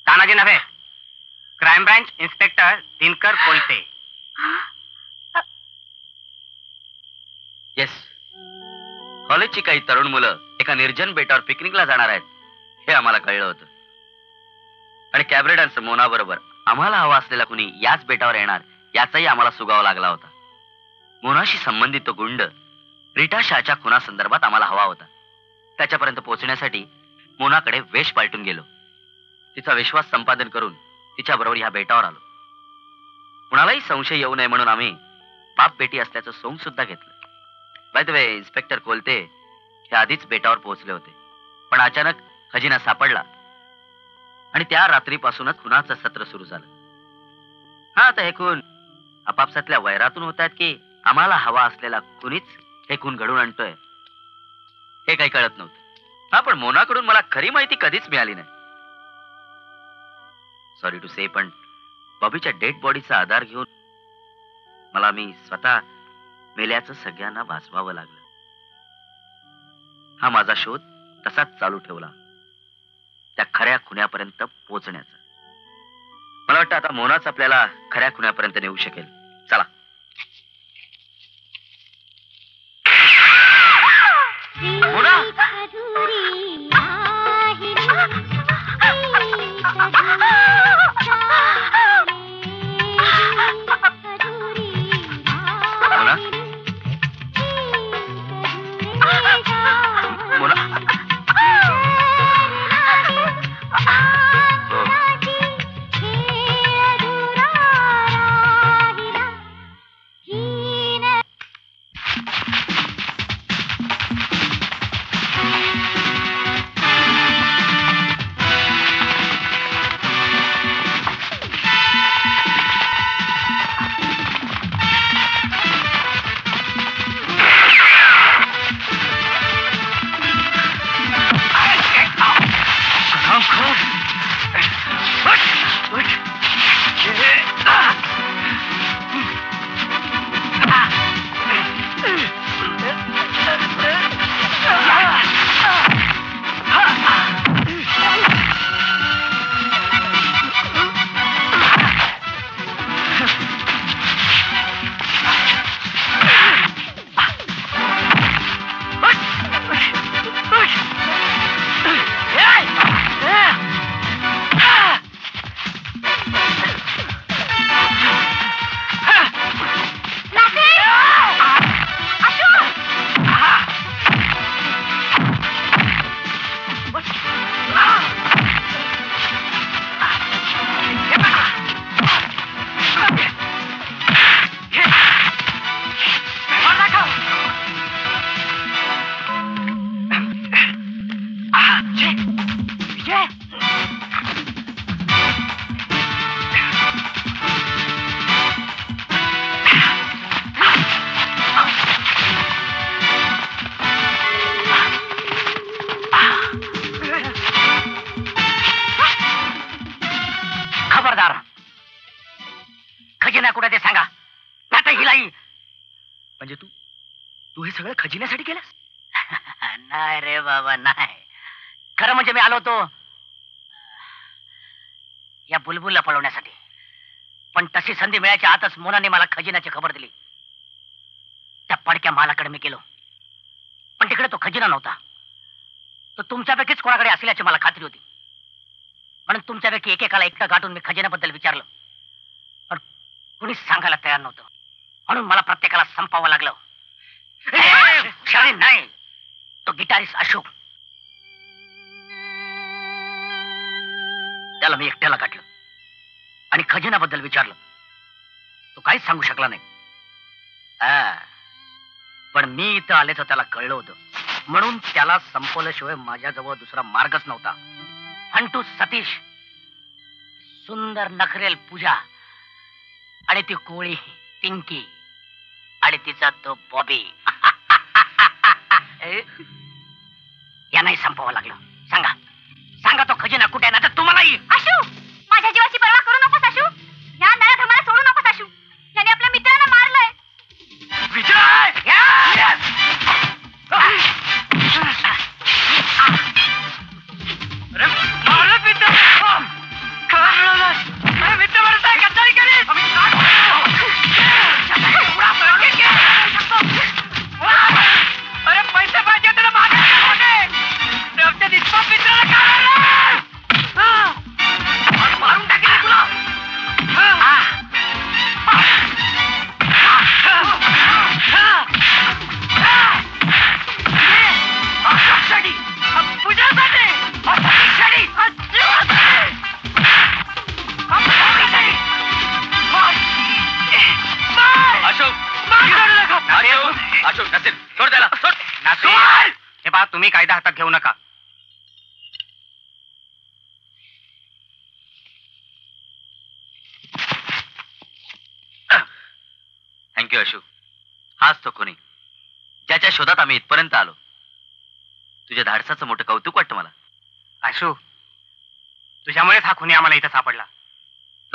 तानाजी नव्हे, crime branch inspector Dinkar Kolte. Yes. कॉलेजची काही तरुण मुलं एका निर्जन बेटावर पिकनिकला जाणार आहेत हे आम्हाला कळलं होतं. आणि कॅब्रेडांचं मोना बरोबर आम्हाला हवा असलेला कुणी याच बेटावर येणार याचाही आम्हाला सुगावा लागला होता. मोनाशी संबंधित तो गुंड रीटा शाच्या खुनासंदर्भात आम्हाला हवा होता. त्याच्यापर्यंत पोहोचण्यासाठी मोनाकडे वेश पालटून गेलो. तिचा विश्वास संपादन करून तिच्याबरोबर ह्या बेटावर आलो. कुणालाही संशय येऊ नये म्हणून आम्ही बाप बेटी असल्याचं सोंग सुद्धा घेतलं. By the way, inspector Kolte हे आधीच बेटावर पोहोचले होते. पण अचानक खजिना सापडला आणि त्या रात्रीपासूनच खुनाचं सत्र सुरू झालं. हा, आता हे खून आपापसातल्या वैरातून होत आहेत की आम्हाला हवा असलेला कुणीच हे खून घडून आणतोय हे काही कळत नव्हतं. हा, पण मोनाकडून मला खरी माहिती कधीच मिळाली नाही. सॉरी टू से, पण बॉबीच्या डेड बॉडीचा आधार घेऊन मला मी स्वतः मेल्याचं सगळ्यांना भासवावं लागलं. हा माझा शोध तसाच चालू ठेवला त्या खऱ्या खुन्यापर्यंत पोहोचण्याचा. मला वाटतं आता मोनाच आपल्याला खऱ्या खुन्यापर्यंत नेऊ शकेल. चला. मोना, म्हणजे तू हे सगळं खजिन्यासाठी केलंस? नाही रे बाबा, नाही. खरं म्हणजे मी आलो होतो या बुलबुलला पळवण्यासाठी, पण तशी संधी मिळायच्या आतच मोनाने मला खजिन्याची खबर दिली. त्या पडक्या मालाकडे मी गेलो, पण तिकडे तो खजिना नव्हता. तो तुमच्यापैकीच कोणाकडे असल्याची मला खात्री होती, म्हणून तुमच्यापैकी एकेकाला एकटं गाठून मी खजिन्याबद्दल विचारलं, पण कुणीच सांगायला तयार नव्हतं. म्हणून मला प्रत्येकाला संपावं लागलं. नाही, तो गिटारिस्ट अशोक, त्याला मी एकट्याला गाठलं आणि खजिन्याबद्दल विचारलं. तो काहीच सांगू शकला नाही. पण मी इथं आल्याचं त्याला कळलं होतं, म्हणून त्याला संपवल्याशिवाय माझ्याजवळ दुसरा मार्गच नव्हता. फंटू सतीश, सुंदर नखरेल पूजा आणि ती कोळी पिंकी आणि तिचा तो बॉबी यांनाही संपवावं लागलं. सांगा सांगा, तो खजिना कुठे ना? तर तुम्हालाही. आशू, माझ्या जीवाची पर्वा करू नकोस आशू. या नराधमाला सोडू नकोस आशू. याने आपल्या मित्रांना मारलंय. विजय! मारलं मित्र! मित्र म्हणताय गद्दारी करील. अरे पैसे पाहिजे त्याला मारून टाकेल तुला. अशोक नसेल, सोड त्याला, सोड. हे पहा, तुम्ही कायदा हातात घेऊ नका. थँक्यू अशोक. हाच तो कोणी ज्याच्या शोधात आम्ही इथपर्यंत आलो. तुझ्या धाडसाचं मोठं कौतुक वाटतं मला. आशू, तुझ्यामुळेच हा खुनी आम्हाला इथं सापडला.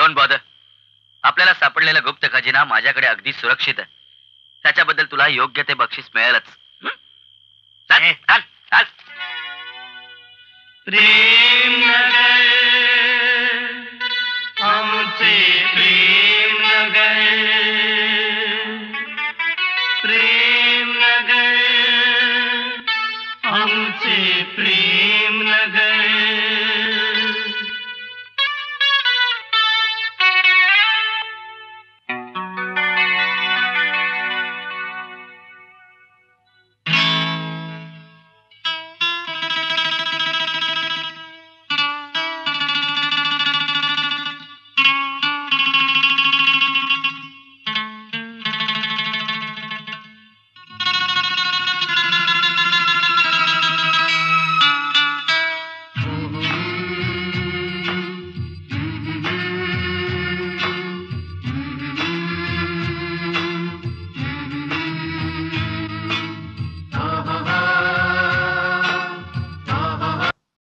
Don't bother. आपल्याला सापडलेला गुप्त खजिना माझ्याकडे अगदी सुरक्षित आहे. त्याच्याबद्दल तुला योग्य ते बक्षीस मिळेलच. चल, चल, चल. प्रेम